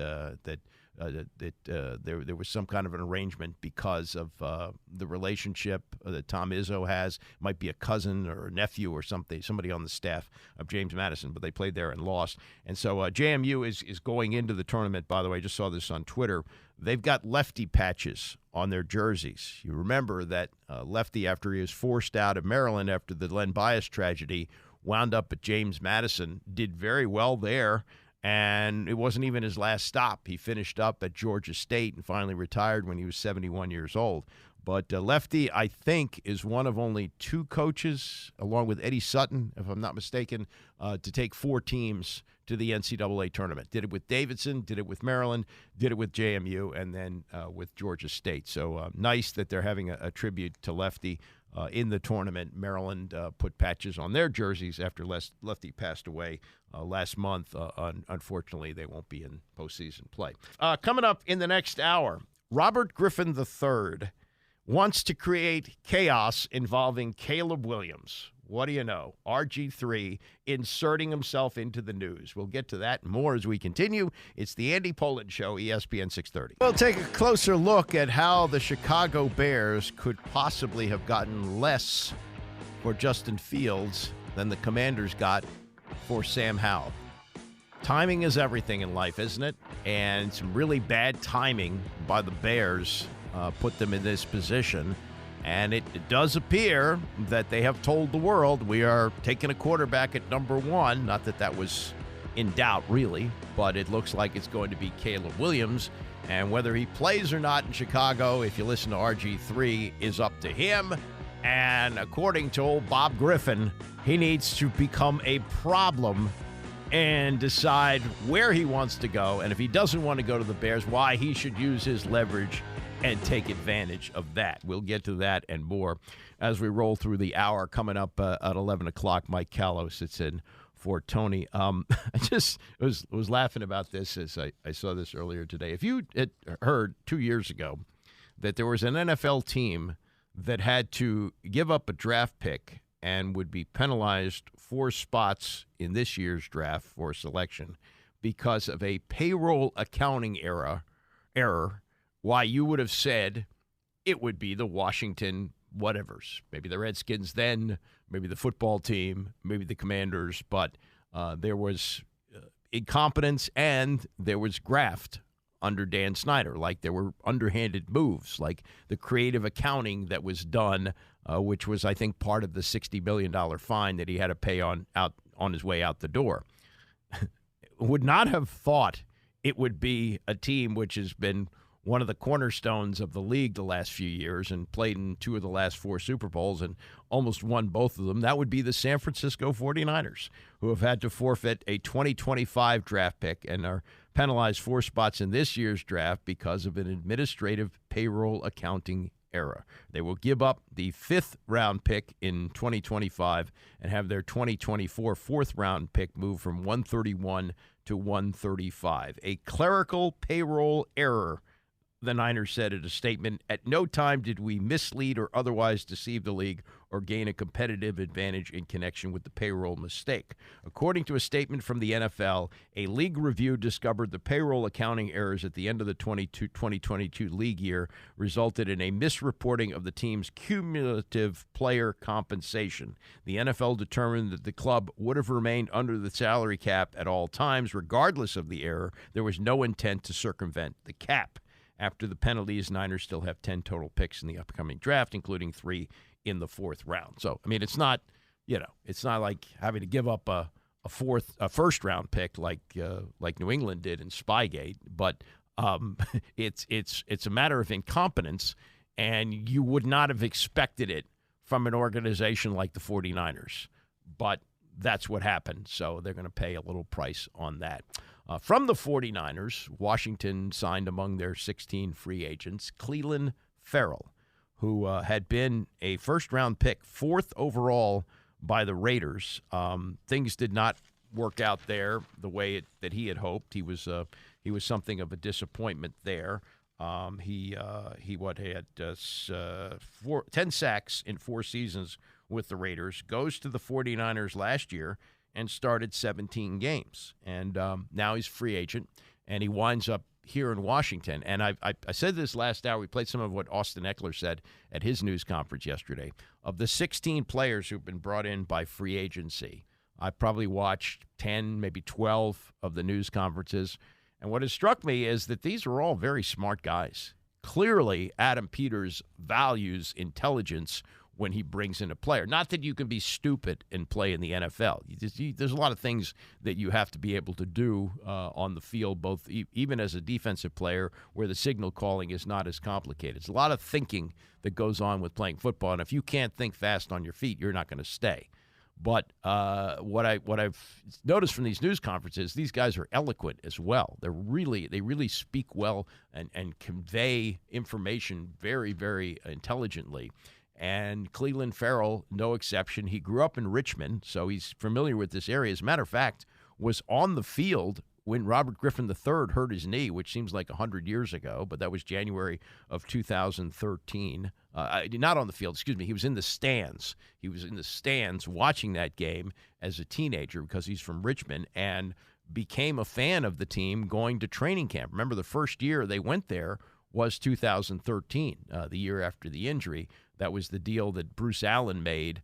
there was some kind of an arrangement because of the relationship that Tom Izzo has. Might be a cousin or a nephew or somebody on the staff of James Madison, but they played there and lost. And so JMU is going into the tournament, by the way. I just saw this on Twitter. They've got Lefty patches on their jerseys. You remember that Lefty, after he was forced out of Maryland after the Len Bias tragedy, wound up at James Madison, did very well there, and it wasn't even his last stop. He finished up at Georgia State and finally retired when he was 71 years old. But Lefty, I think, is one of only 2 coaches, along with Eddie Sutton, if I'm not mistaken, to take 4 teams to the NCAA tournament. Did it with Davidson, did it with Maryland, did it with JMU, and then with Georgia State. So nice that they're having a tribute to Lefty in the tournament. Maryland put patches on their jerseys after Lefty passed away last month. Unfortunately, they won't be in postseason play. Coming up in the next hour, Robert Griffin III wants to create chaos involving Caleb Williams. What do you know? RG3 inserting himself into the news. We'll get to that and more as we continue. It's the Andy Poland Show, ESPN 630. We'll take a closer look at how the Chicago Bears could possibly have gotten less for Justin Fields than the Commanders got for Sam Howell. Timing is everything in life, isn't it? And some really bad timing by the Bears put them in this position. And it does appear that they have told the world we are taking a quarterback at number 1. Not that that was in doubt, really, but it looks like it's going to be Caleb Williams. And whether he plays or not in Chicago, if you listen to RG3, is up to him. And according to old Bob Griffin, he needs to become a problem and decide where he wants to go. And if he doesn't want to go to the Bears, why he should use his leverage and take advantage of that. We'll get to that and more as we roll through the hour. Coming up at 11 o'clock, Mike Callow sits in for Tourney. I just was laughing about this as I saw this earlier today. If you had heard 2 years ago that there was an NFL team that had to give up a draft pick and would be penalized 4 spots in this year's draft for selection because of a payroll accounting error, why you would have said it would be the Washington whatevers. Maybe the Redskins then, maybe the football team, maybe the Commanders, but there was incompetence and there was graft under Dan Snyder. Like there were underhanded moves, like the creative accounting that was done, which was, I think, part of the $60 million fine that he had to pay on his way out the door. Would not have thought it would be a team which has been one of the cornerstones of the league the last few years and played in 2 of the last 4 Super Bowls and almost won both of them. That would be the San Francisco 49ers, who have had to forfeit a 2025 draft pick and are penalized 4 spots in this year's draft because of an administrative payroll accounting era. They will give up the 5th-round pick in 2025 and have their 2024 4th-round pick move from 131 to 135. A clerical payroll error, the Niners said in a statement. At no time did we mislead or otherwise deceive the league or gain a competitive advantage in connection with the payroll mistake. According to a statement from the NFL, a league review discovered the payroll accounting errors at the end of the 2022 league year resulted in a misreporting of the team's cumulative player compensation. The NFL determined that the club would have remained under the salary cap at all times, regardless of the error. There was no intent to circumvent the cap. After the penalties, Niners still have 10 total picks in the upcoming draft, including 3 in the 4th round. So, I mean, it's not like having to give up a first-round pick like New England did in Spygate, but it's a matter of incompetence, and you would not have expected it from an organization like the 49ers. But that's what happened, so they're going to pay a little price on that. From the 49ers, Washington signed among their 16 free agents Clelin Ferrell, who had been a first-round pick, 4th overall by the Raiders. Things did not work out there the way that he had hoped. He was something of a disappointment there. He had 10 sacks in 4 seasons with the Raiders, goes to the 49ers last year and started 17 games. And now he's free agent, and he winds up here in Washington. And I said this last hour. We played some of what Austin Ekeler said at his news conference yesterday. Of the 16 players who've been brought in by free agency, I probably watched 10, maybe 12 of the news conferences. And what has struck me is that these are all very smart guys. Clearly, Adam Peters values intelligence when he brings in a player. Not that you can be stupid and play in the NFL. There's a lot of things that you have to be able to do on the field, both even as a defensive player, where the signal calling is not as complicated. It's a lot of thinking that goes on with playing football, and if you can't think fast on your feet, you're not going to stay. But what I've noticed from these news conferences, these guys are eloquent as well. They really speak well and convey information very, very intelligently. And Clelin Ferrell, no exception. He grew up in Richmond, so he's familiar with this area. As a matter of fact, was on the field when Robert Griffin III hurt his knee, which seems like 100 years ago, but that was January of 2013. Not on the field, excuse me. He was in the stands. He was in the stands watching that game as a teenager because he's from Richmond and became a fan of the team going to training camp. Remember, the first year they went there was 2013, the year after the injury. That was the deal that Bruce Allen made,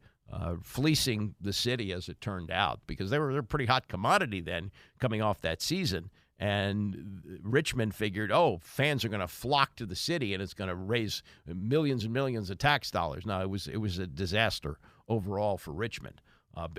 fleecing the city, as it turned out, because they're a pretty hot commodity then coming off that season. And Richmond figured, fans are going to flock to the city, and it's going to raise millions and millions of tax dollars. No, it was a disaster overall for Richmond.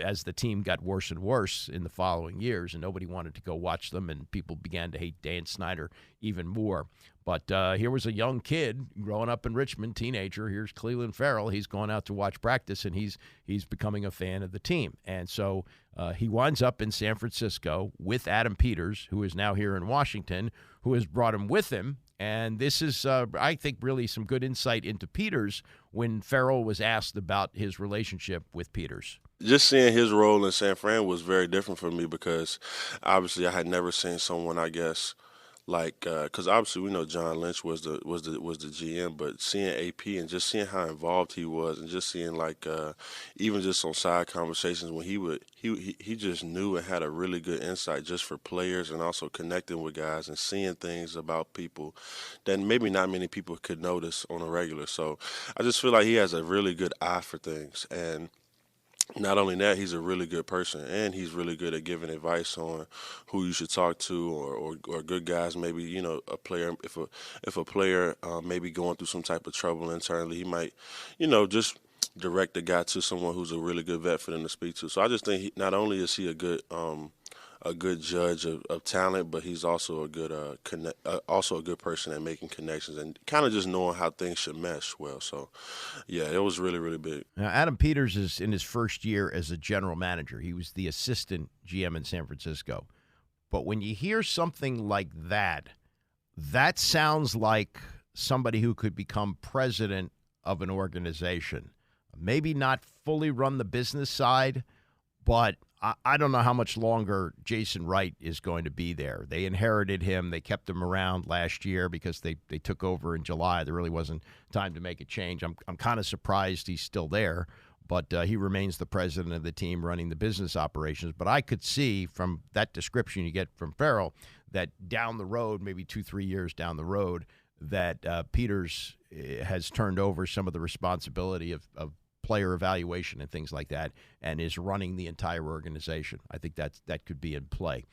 As the team got worse and worse in the following years, and nobody wanted to go watch them, and people began to hate Dan Snyder even more. But here was a young kid growing up in Richmond, teenager. Here's Clelin Ferrell. He's going out to watch practice, and he's becoming a fan of the team. And so he winds up in San Francisco with Adam Peters, who is now here in Washington, who has brought him with him. And this is, I think, really some good insight into Peters when Ferrell was asked about his relationship with Peters. Just seeing his role in San Fran was very different for me because obviously I had never seen someone, I guess, like because obviously we know John Lynch was the GM, but seeing AP and just seeing how involved he was, and just seeing like even just on side conversations when he just knew and had a really good insight just for players, and also connecting with guys and seeing things about people that maybe not many people could notice on a regular. So I just feel like he has a really good eye for things. And not only that, he's a really good person, and he's really good at giving advice on who you should talk to, or good guys. Maybe a player, if a player maybe going through some type of trouble internally, he might just direct the guy to someone who's a really good vet for them to speak to. So I just think not only is he a good judge of talent, but he's also a good person at making connections and kind of just knowing how things should mesh well. So, yeah, it was really, really big. Now, Adam Peters is in his first year as a general manager. He was the assistant GM in San Francisco. But when you hear something like that, that sounds like somebody who could become president of an organization. Maybe not fully run the business side, but I don't know how much longer Jason Wright is going to be there. They inherited him. They kept him around last year because they took over in July. There really wasn't time to make a change. I'm kind of surprised he's still there, but he remains the president of the team running the business operations. But I could see from that description you get from Ferrell that down the road, maybe 2-3 years down the road, that Peters has turned over some of the responsibility of player evaluation and things like that, and is running the entire organization. I think that could be in play.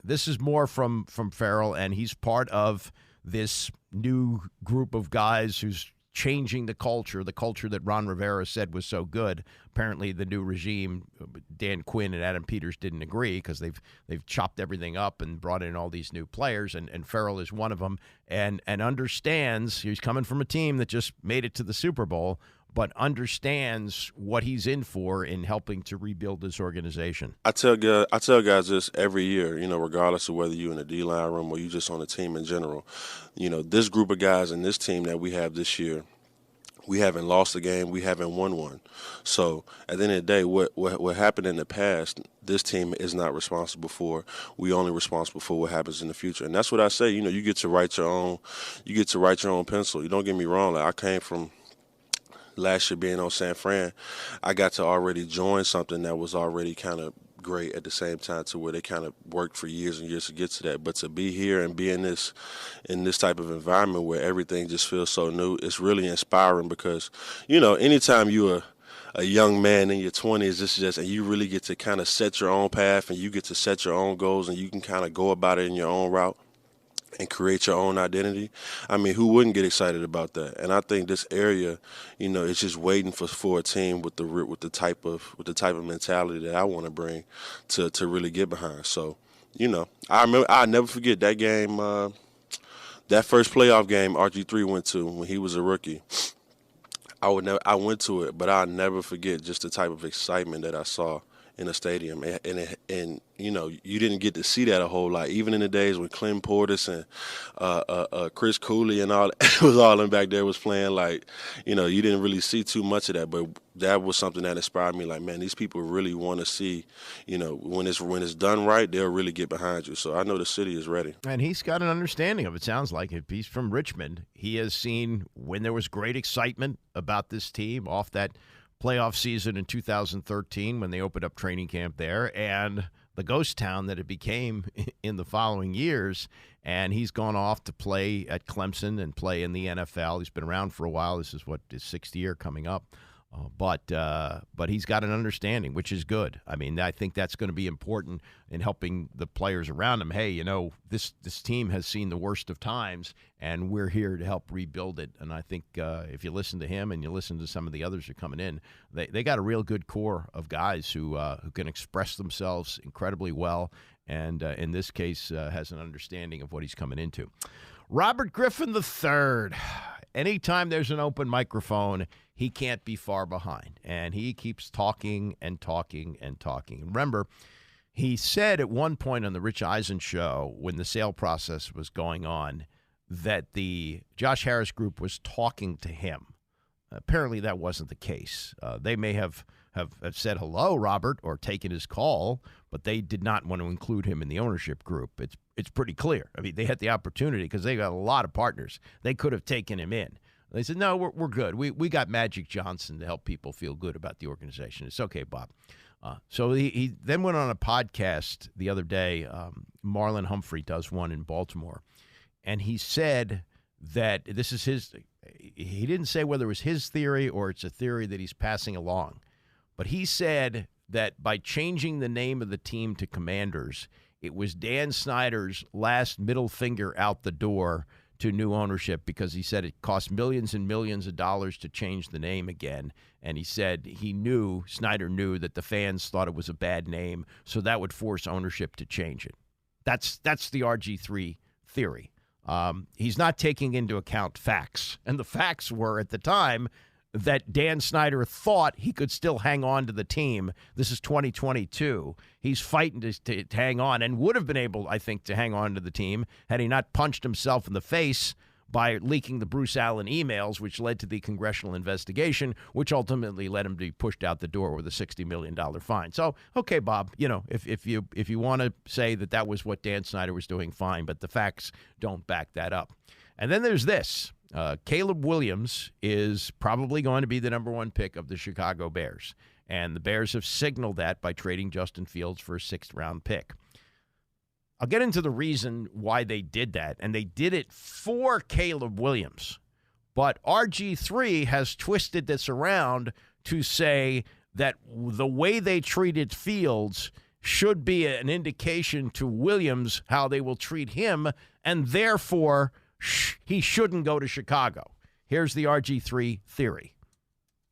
This is more from Ferrell, and he's part of this new group of guys who's changing the culture that Ron Rivera said was so good. Apparently the new regime, Dan Quinn and Adam Peters, didn't agree because they've chopped everything up and brought in all these new players, and Ferrell is one of them, and understands he's coming from a team that just made it to the Super Bowl, but understands what he's in for in helping to rebuild this organization. I tell guys this every year, regardless of whether you're in the D-line room or you just on the team in general. This group of guys and this team that we have this year, we haven't lost a game, we haven't won one. So at the end of the day, what happened in the past, this team is not responsible for. We only responsible for what happens in the future. And that's what I say, you get to write your own pencil. You don't get me wrong, I came from last year being on San Fran, I got to already join something that was already kind of great at the same time, to where they kind of worked for years and years to get to that. But to be here and be in this type of environment where everything just feels so new, it's really inspiring because, anytime you're a young man in your 20s, and you really get to kind of set your own path and you get to set your own goals and you can kind of go about it in your own route and create your own identity. I mean, who wouldn't get excited about that? And I think this area, is just waiting for a team with the type of mentality that I want to bring to really get behind. So, I'll never forget that game, that first playoff game RG3 went to when he was a rookie. I went to it, but I'll never forget just the type of excitement that I saw in a stadium, and you didn't get to see that a whole lot. Even in the days when Clem Portis and Chris Cooley and all it was all in back there was playing, you didn't really see too much of that. But that was something that inspired me. Like, man, these people really want to see, when it's done right, they'll really get behind you. So I know the city is ready. And he's got an understanding of it. Sounds like if he's from Richmond, he has seen when there was great excitement about this team off that playoff season in 2013 when they opened up training camp there, and the ghost town that it became in the following years. And he's gone off to play at Clemson and play in the NFL. He's been around for a while. This is his 6th year coming up. But he's got an understanding, which is good. I mean, I think that's going to be important in helping the players around him. Hey, this team has seen the worst of times, and we're here to help rebuild it. And I think if you listen to him and you listen to some of the others who are coming in, they got a real good core of guys who can express themselves incredibly well, and in this case has an understanding of what he's coming into. Robert Griffin III. Anytime there's an open microphone, he can't be far behind. And he keeps talking and talking and talking. Remember, he said at one point on the Rich Eisen show when the sale process was going on that the Josh Harris group was talking to him. Apparently that wasn't the case. They may have said hello, Robert, or taken his call, but they did not want to include him in the ownership group. It's pretty clear. I mean, they had the opportunity because they got a lot of partners. They could have taken him in. They said, no, we're good. We got Magic Johnson to help people feel good about the organization. It's okay, Bob. So he then went on a podcast the other day. Marlon Humphrey does one in Baltimore. And he said that this is he didn't say whether it was his theory or it's a theory that he's passing along. But he said that by changing the name of the team to Commanders, it was Dan Snyder's last middle finger out the door to new ownership, because he said it cost millions and millions of dollars to change the name again. And he said Snyder knew that the fans thought it was a bad name, so that would force ownership to change it. That's the RG3 theory. He's not taking into account facts. And the facts were at the time that Dan Snyder thought he could still hang on to the team. This is 2022. He's fighting to hang on and would have been able, I think, to hang on to the team had he not punched himself in the face by leaking the Bruce Allen emails, which led to the congressional investigation, which ultimately led him to be pushed out the door with a $60 million fine. So, okay, Bob, if you want to say that was what Dan Snyder was doing, fine, but the facts don't back that up. And then there's this. Caleb Williams is probably going to be the number one pick of the Chicago Bears. And the Bears have signaled that by trading Justin Fields for a 6th-round pick. I'll get into the reason why they did that, and they did it for Caleb Williams. But RG3 has twisted this around to say that the way they treated Fields should be an indication to Williams how they will treat him, and therefore he shouldn't go to Chicago. Here's the RG3 theory.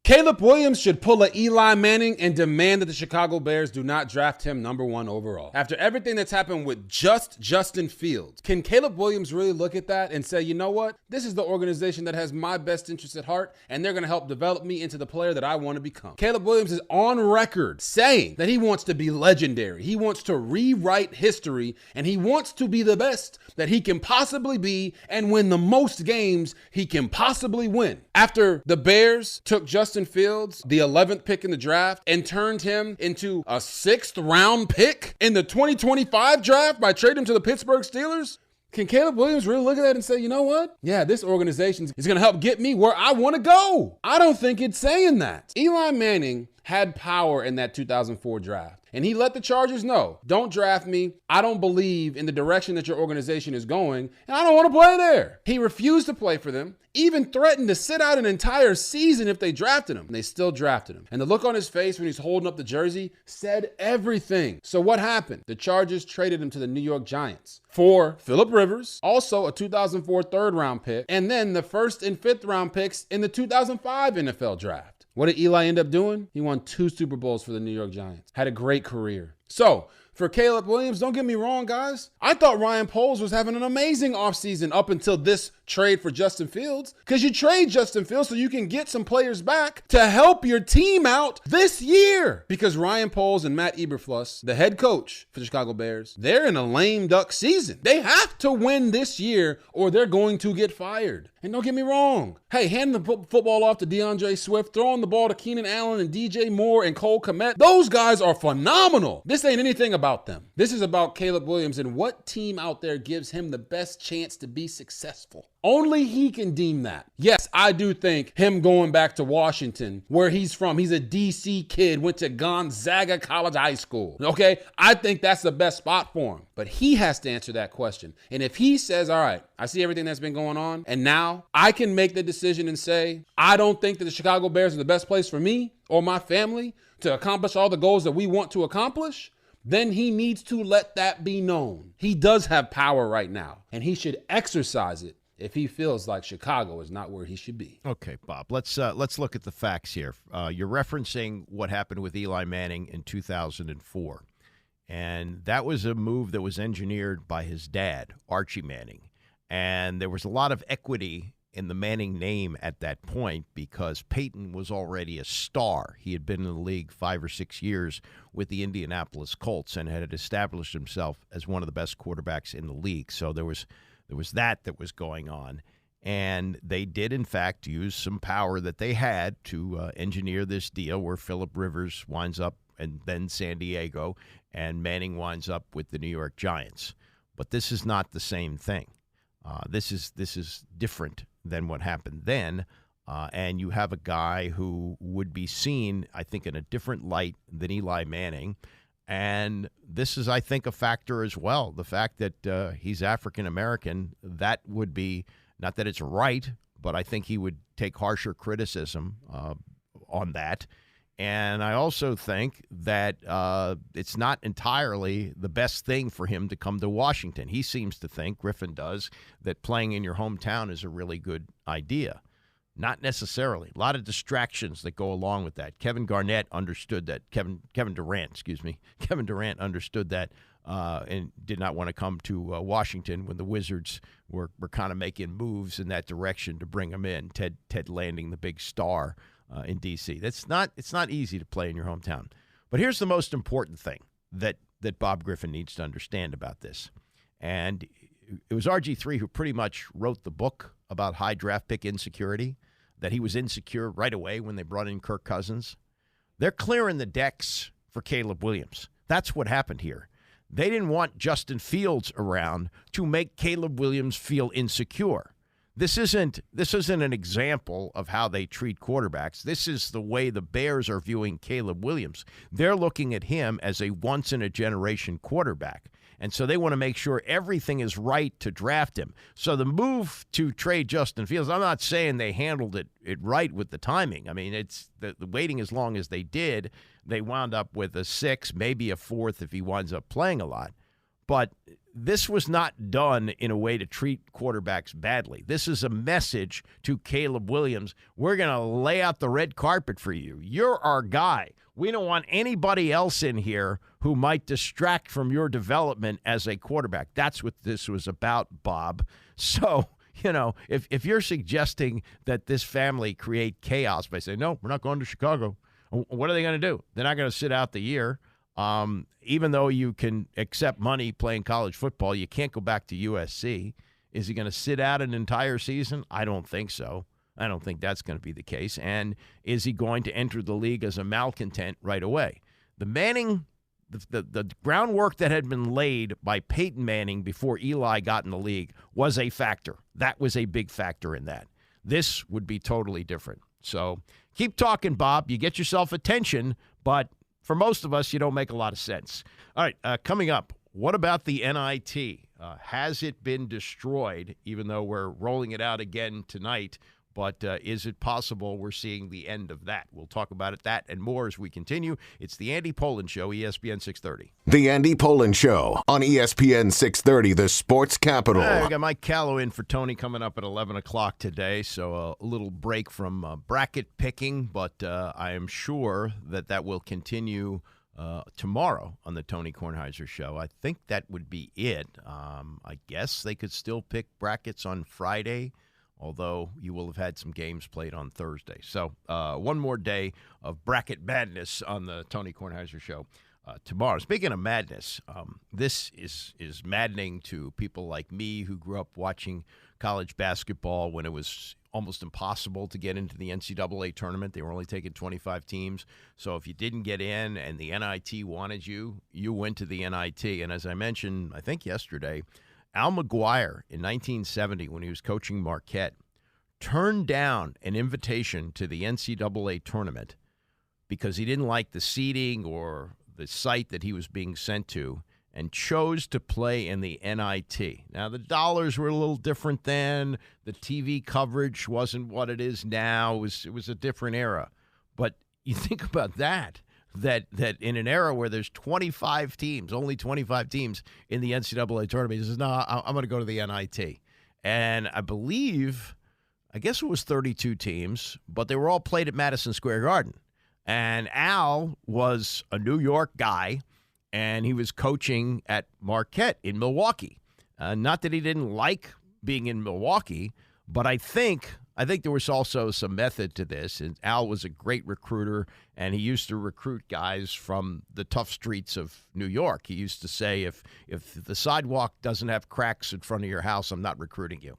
Caleb Williams should pull a Eli Manning and demand that the Chicago Bears do not draft him number 1 overall. After everything that's happened with just Justin Fields, can Caleb Williams really look at that and say, you know what? This is the organization that has my best interests at heart, and they're going to help develop me into the player that I want to become. Caleb Williams is on record saying that he wants to be legendary. He wants to rewrite history, and he wants to be the best that he can possibly be and win the most games he can possibly win. After the Bears took Justin Fields, the 11th pick in the draft, and turned him into a 6th-round pick in the 2025 draft by trading him to the Pittsburgh Steelers, can Caleb Williams really look at that and say, you know what? Yeah, this organization is going to help get me where I want to go. I don't think it's saying that. Eli Manning had power in that 2004 draft. And he let the Chargers know, don't draft me. I don't believe in the direction that your organization is going, and I don't want to play there. He refused to play for them, even threatened to sit out an entire season if they drafted him. And they still drafted him. And the look on his face when he's holding up the jersey said everything. So what happened? The Chargers traded him to the New York Giants for Phillip Rivers, also a 2004 3rd-round pick, and then the 1st and 5th-round picks in the 2005 NFL draft. What did Eli end up doing? He won 2 Super Bowls for the New York Giants. Had a great career. So, for Caleb Williams, don't get me wrong, guys. I thought Ryan Poles was having an amazing offseason up until this trade for Justin Fields. Because you trade Justin Fields so you can get some players back to help your team out this year. Because Ryan Poles and Matt Eberflus, the head coach for the Chicago Bears, they're in a lame duck season. They have to win this year or they're going to get fired. And don't get me wrong. Hey, hand the football off to DeAndre Swift, throwing the ball to Keenan Allen and DJ Moore and Cole Kmet. Those guys are phenomenal. This ain't anything about them. This is about Caleb Williams and what team out there gives him the best chance to be successful. Only he can deem that. Yes, I do think him going back to Washington, where he's from, he's a DC kid, went to Gonzaga College High School. Okay, I think that's the best spot for him. But he has to answer that question. And if he says, all right, I see everything that's been going on, and now I can make the decision and say, I don't think that the Chicago Bears are the best place for me or my family to accomplish all the goals that we want to accomplish, then he needs to let that be known. He does have power right now, and he should exercise it if he feels like Chicago is not where he should be. Okay, Bob, let's look at the facts here. You're referencing what happened with Eli Manning in 2004, and that was a move that was engineered by his dad, Archie Manning, and there was a lot of equity in the Manning name at that point because Peyton was already a star. He had been in the league 5 or 6 years with the Indianapolis Colts and had established himself as one of the best quarterbacks in the league. So there was that was going on. And they did, in fact, use some power that they had to engineer this deal where Phillip Rivers winds up and then San Diego and Manning winds up with the New York Giants. But this is not the same thing. This is different than what happened then. And you have a guy who would be seen, I think, in a different light than Eli Manning. And this is, I think, a factor as well. The fact that he's African-American, that would be, not that it's right, but I think he would take harsher criticism on that. And I also think that it's not entirely the best thing for him to come to Washington. He seems to think, Griffin does, that playing in your hometown is a really good idea. Not necessarily. A lot of distractions that go along with that. Kevin Durant understood that. Kevin Durant understood that and did not want to come to Washington when the Wizards were kind of making moves in that direction to bring him in. Ted Landing, the big star in D.C. It's not easy to play in your hometown. But here's the most important thing that Bob Griffin needs to understand about this. And it was RG3 who pretty much wrote the book about high draft pick insecurity, that he was insecure right away when they brought in Kirk Cousins. They're clearing the decks for Caleb Williams. That's what happened here. They didn't want Justin Fields around to make Caleb Williams feel insecure. This isn't an example of how they treat quarterbacks. This is the way the Bears are viewing Caleb Williams. They're looking at him as a once-in-a-generation quarterback. And so they want to make sure everything is right to draft him. So the move to trade Justin Fields, I'm not saying they handled it right with the timing. I mean, it's the waiting as long as they did. They wound up with a 6, maybe a 4th if he winds up playing a lot. But this was not done in a way to treat quarterbacks badly. This is a message to Caleb Williams. We're going to lay out the red carpet for you. You're our guy. We don't want anybody else in here who might distract from your development as a quarterback. That's what this was about, Bob. So, if you're suggesting that this family create chaos by saying, no, we're not going to Chicago, what are they going to do? They're not going to sit out the year. Even though you can accept money playing college football, you can't go back to USC. Is he going to sit out an entire season? I don't think so. I don't think that's going to be the case. And is he going to enter the league as a malcontent right away? The Manning, the groundwork that had been laid by Peyton Manning before Eli got in the league was a factor. That was a big factor in that. This would be totally different. So keep talking, Bob. You get yourself attention, but for most of us, you don't make a lot of sense. All right, coming up, what about the NIT? Has it been destroyed, even though we're rolling it out again tonight? But is it possible we're seeing the end of that? We'll talk about it, that and more as we continue. It's the Andy Pollin Show, ESPN 630. The Andy Pollin Show on ESPN 630, the sports capital. We got Mike Callow in for Tony coming up at 11 o'clock today, so a little break from bracket picking, but I am sure that will continue tomorrow on the Tony Kornheiser Show. I think that would be it. I guess they could still pick brackets on Friday, although you will have had some games played on Thursday. So one more day of bracket madness on the Tony Kornheiser Show tomorrow. Speaking of madness, this is maddening to people like me who grew up watching college basketball when it was almost impossible to get into the NCAA tournament. They were only taking 25 teams. So if you didn't get in and the NIT wanted you, you went to the NIT. And as I mentioned, I think yesterday, Al McGuire in 1970, when he was coaching Marquette, turned down an invitation to the NCAA tournament because he didn't like the seating or the site that he was being sent to, and chose to play in the NIT. Now, the dollars were a little different then. The TV coverage wasn't what it is now. It was a different era. But you think about that in an era where there's 25 teams, only 25 teams in the NCAA tournament, he says, no, I'm going to go to the NIT. And I guess it was 32 teams, but they were all played at Madison Square Garden. And Al was a New York guy, and he was coaching at Marquette in Milwaukee. Not that he didn't like being in Milwaukee, but I think there was also some method to this. And Al was a great recruiter, and he used to recruit guys from the tough streets of New York. He used to say, if the sidewalk doesn't have cracks in front of your house, I'm not recruiting you.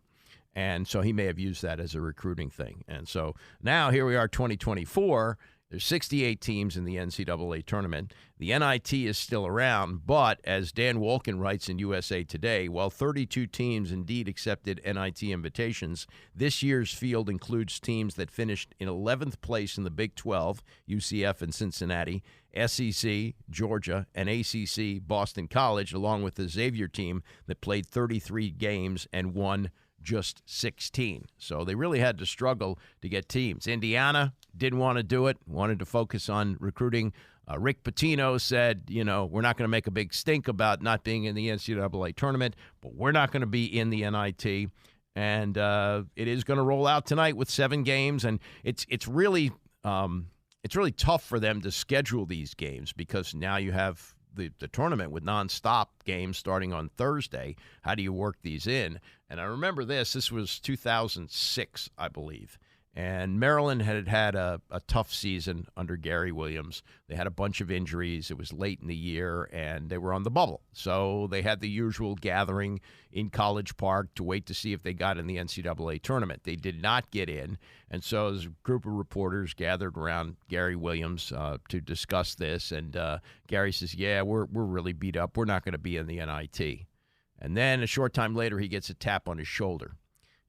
And so he may have used that as a recruiting thing. And so now here we are, 2024. There's 68 teams in the NCAA tournament. The NIT is still around, but as Dan Wolken writes in USA Today, while 32 teams indeed accepted NIT invitations, this year's field includes teams that finished in 11th place in the Big 12, UCF and Cincinnati, SEC, Georgia, and ACC, Boston College, along with the Xavier team that played 33 games and won just 16. So they really had to struggle to get teams. Indiana didn't want to do it, wanted to focus on recruiting. Rick Pitino said, we're not going to make a big stink about not being in the NCAA tournament, but we're not going to be in the NIT. And it is going to roll out tonight with 7 games. And it's really tough for them to schedule these games because now you have the tournament with nonstop games starting on Thursday. How do you work these in? And I remember this was 2006, I believe. And Maryland had a tough season under Gary Williams. They had a bunch of injuries. It was late in the year, and they were on the bubble. So they had the usual gathering in College Park to wait to see if they got in the NCAA tournament. They did not get in, and so a group of reporters gathered around Gary Williams to discuss this. And Gary says, yeah, we're really beat up. We're not going to be in the NIT. And then a short time later, he gets a tap on his shoulder.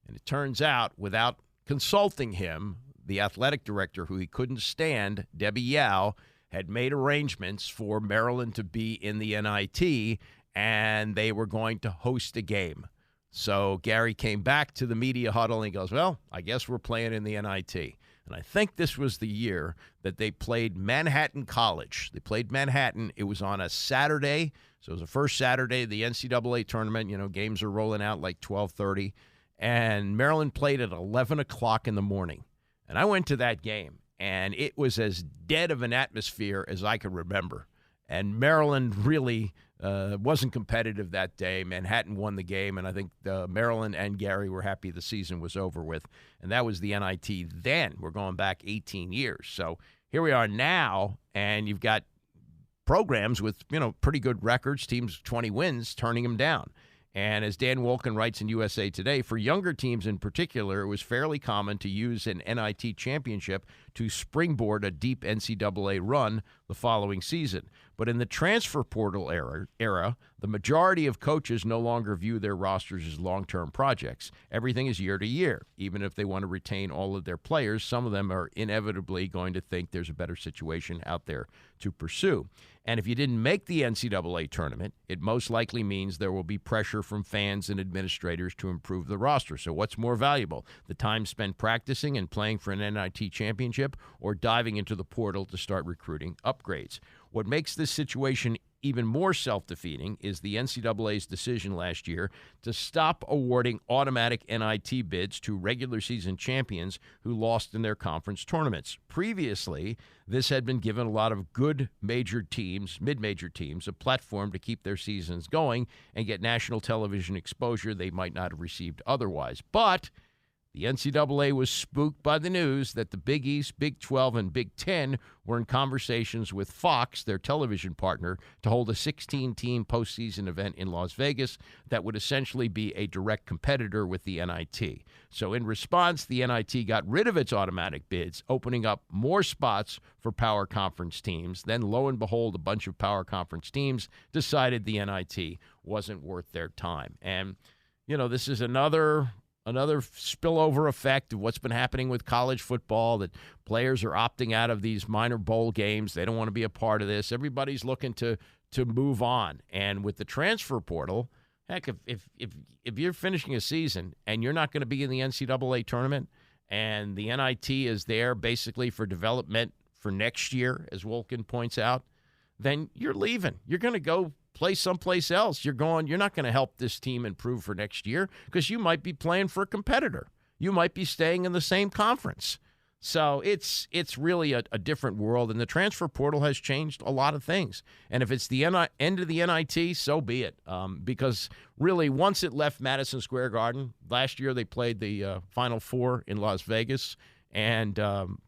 And it turns out, without consulting him, the athletic director, who he couldn't stand, Debbie Yao, had made arrangements for Maryland to be in the NIT, and they were going to host a game. So Gary came back to the media huddle, and he goes, well, I guess we're playing in the NIT. And I think this was the year that they played Manhattan College. They played Manhattan. It was on a Saturday, so it was the first Saturday of the NCAA tournament. You know, games are rolling out like 12:30. And Maryland played at 11 o'clock in the morning. And I went to that game, and it was as dead of an atmosphere as I could remember. And Maryland really wasn't competitive that day. Manhattan won the game, and I think Maryland and Gary were happy the season was over with. And that was the NIT then. We're going back 18 years. So here we are now, and you've got programs with, pretty good records, teams 20 wins, turning them down. And as Dan Wolken writes in USA Today, for younger teams in particular, it was fairly common to use an NIT championship to springboard a deep NCAA run the following season. But in the transfer portal era, the majority of coaches no longer view their rosters as long-term projects. Everything is year to year. Even if they want to retain all of their players, some of them are inevitably going to think there's a better situation out there to pursue. And if you didn't make the NCAA tournament, it most likely means there will be pressure from fans and administrators to improve the roster. So what's more valuable, the time spent practicing and playing for an NIT championship, or diving into the portal to start recruiting upgrades? What makes this situation even more self-defeating is the NCAA's decision last year to stop awarding automatic NIT bids to regular season champions who lost in their conference tournaments. Previously, this had been given a lot of good major teams, mid-major teams, a platform to keep their seasons going and get national television exposure they might not have received otherwise. But the NCAA was spooked by the news that the Big East, Big 12, and Big 10 were in conversations with Fox, their television partner, to hold a 16-team postseason event in Las Vegas that would essentially be a direct competitor with the NIT. So in response, the NIT got rid of its automatic bids, opening up more spots for power conference teams. Then, lo and behold, a bunch of power conference teams decided the NIT wasn't worth their time. And, this is another spillover effect of what's been happening with college football, that players are opting out of these minor bowl games. They don't want to be a part of this. Everybody's looking to move on. And with the transfer portal, heck, if you're finishing a season and you're not going to be in the NCAA tournament, and the NIT is there basically for development for next year, as Wolken points out, then you're leaving. You're going to go play someplace else. You're not going to help this team improve for next year, because you might be playing for a competitor. You might be staying in the same conference. So it's really a different world, and the transfer portal has changed a lot of things. And if it's the end of the NIT, so be it. Because really, once it left Madison Square Garden, last year they played the Final Four in Las Vegas, and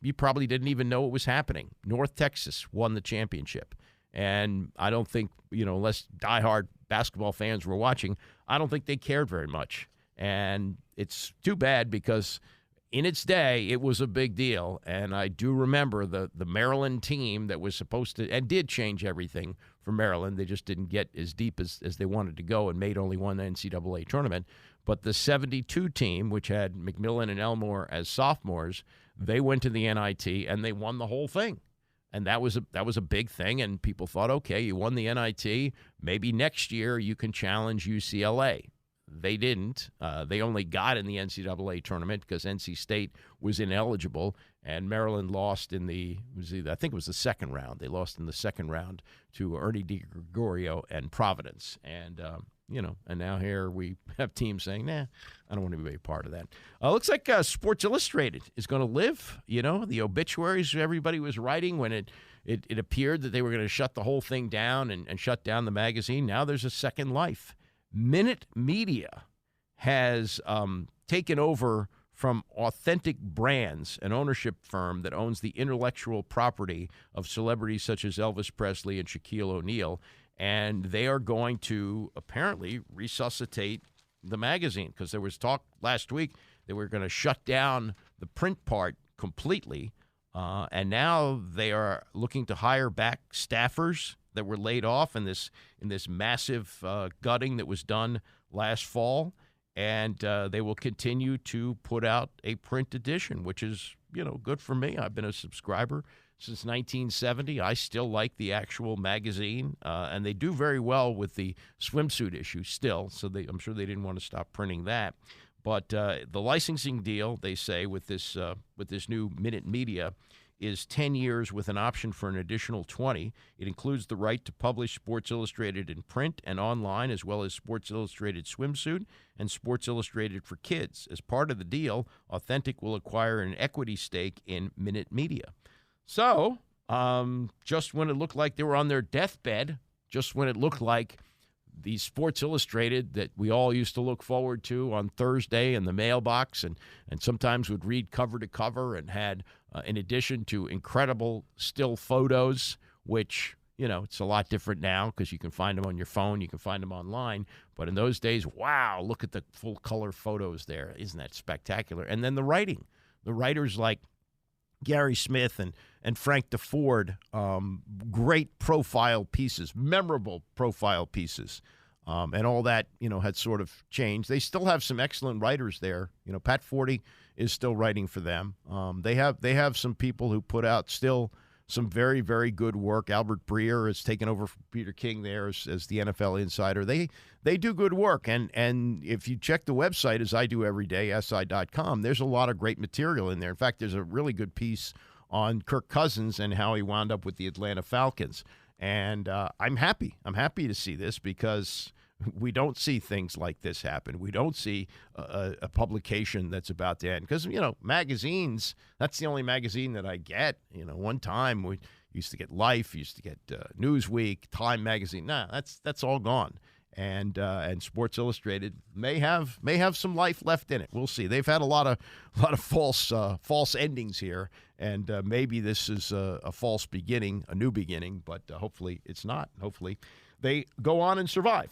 you probably didn't even know it was happening. North Texas won the championship. And I don't think, unless diehard basketball fans were watching, I don't think they cared very much. And it's too bad, because in its day, it was a big deal. And I do remember the Maryland team that was supposed to, and did change everything for Maryland. They just didn't get as deep as they wanted to go, and made only one NCAA tournament. But the 72 team, which had McMillan and Elmore as sophomores, they went to the NIT and they won the whole thing. And that was a big thing, and people thought, okay, you won the NIT, maybe next year you can challenge UCLA. They didn't. They only got in the NCAA tournament because NC State was ineligible, and Maryland lost in I think it was the second round. They lost in the second round to Ernie DiGregorio and Providence. And and now here we have teams saying, nah, I don't want to be a part of that. Looks like Sports Illustrated is going to live. The obituaries everybody was writing when it appeared that they were going to shut the whole thing down and shut down the magazine. Now there's a second life. Minute Media has taken over from Authentic Brands, an ownership firm that owns the intellectual property of celebrities such as Elvis Presley and Shaquille O'Neal. And they are going to apparently resuscitate the magazine, because there was talk last week they were going to shut down the print part completely. And now they are looking to hire back staffers that were laid off in this massive gutting that was done last fall. And they will continue to put out a print edition, which is, good for me. I've been a subscriber since 1970. I still like the actual magazine, and they do very well with the swimsuit issue still, so I'm sure they didn't want to stop printing that. But the licensing deal, they say, with this new Minute Media is 10 years with an option for an additional 20. It includes the right to publish Sports Illustrated in print and online, as well as Sports Illustrated Swimsuit and Sports Illustrated for Kids. As part of the deal, Authentic will acquire an equity stake in Minute Media. So, just when it looked like they were on their deathbed, just when it looked like the Sports Illustrated that we all used to look forward to on Thursday in the mailbox and sometimes would read cover to cover and had, in addition to incredible still photos, which, it's a lot different now because you can find them on your phone, you can find them online. But in those days, wow, look at the full color photos there. Isn't that spectacular? And then the writing. The writers like Gary Smith and Frank DeFord, great profile pieces, memorable profile pieces, and all that, had sort of changed. They still have some excellent writers there. Pat Forty is still writing for them. They have some people who put out still some very, very good work. Albert Breer has taken over from Peter King there as the NFL insider. They do good work. And if you check the website, as I do every day, si.com, there's a lot of great material in there. In fact, there's a really good piece on Kirk Cousins and how he wound up with the Atlanta Falcons. And I'm happy. I'm happy to see this because we don't see things like this happen. We don't see a publication that's about to end. Because, magazines, that's the only magazine that I get. One time we used to get Life, used to get Newsweek, Time magazine. Nah, that's all gone. And Sports Illustrated may have some life left in it. We'll see. They've had a lot of false endings here, and maybe this is a false beginning, a new beginning. But hopefully it's not. Hopefully they go on and survive.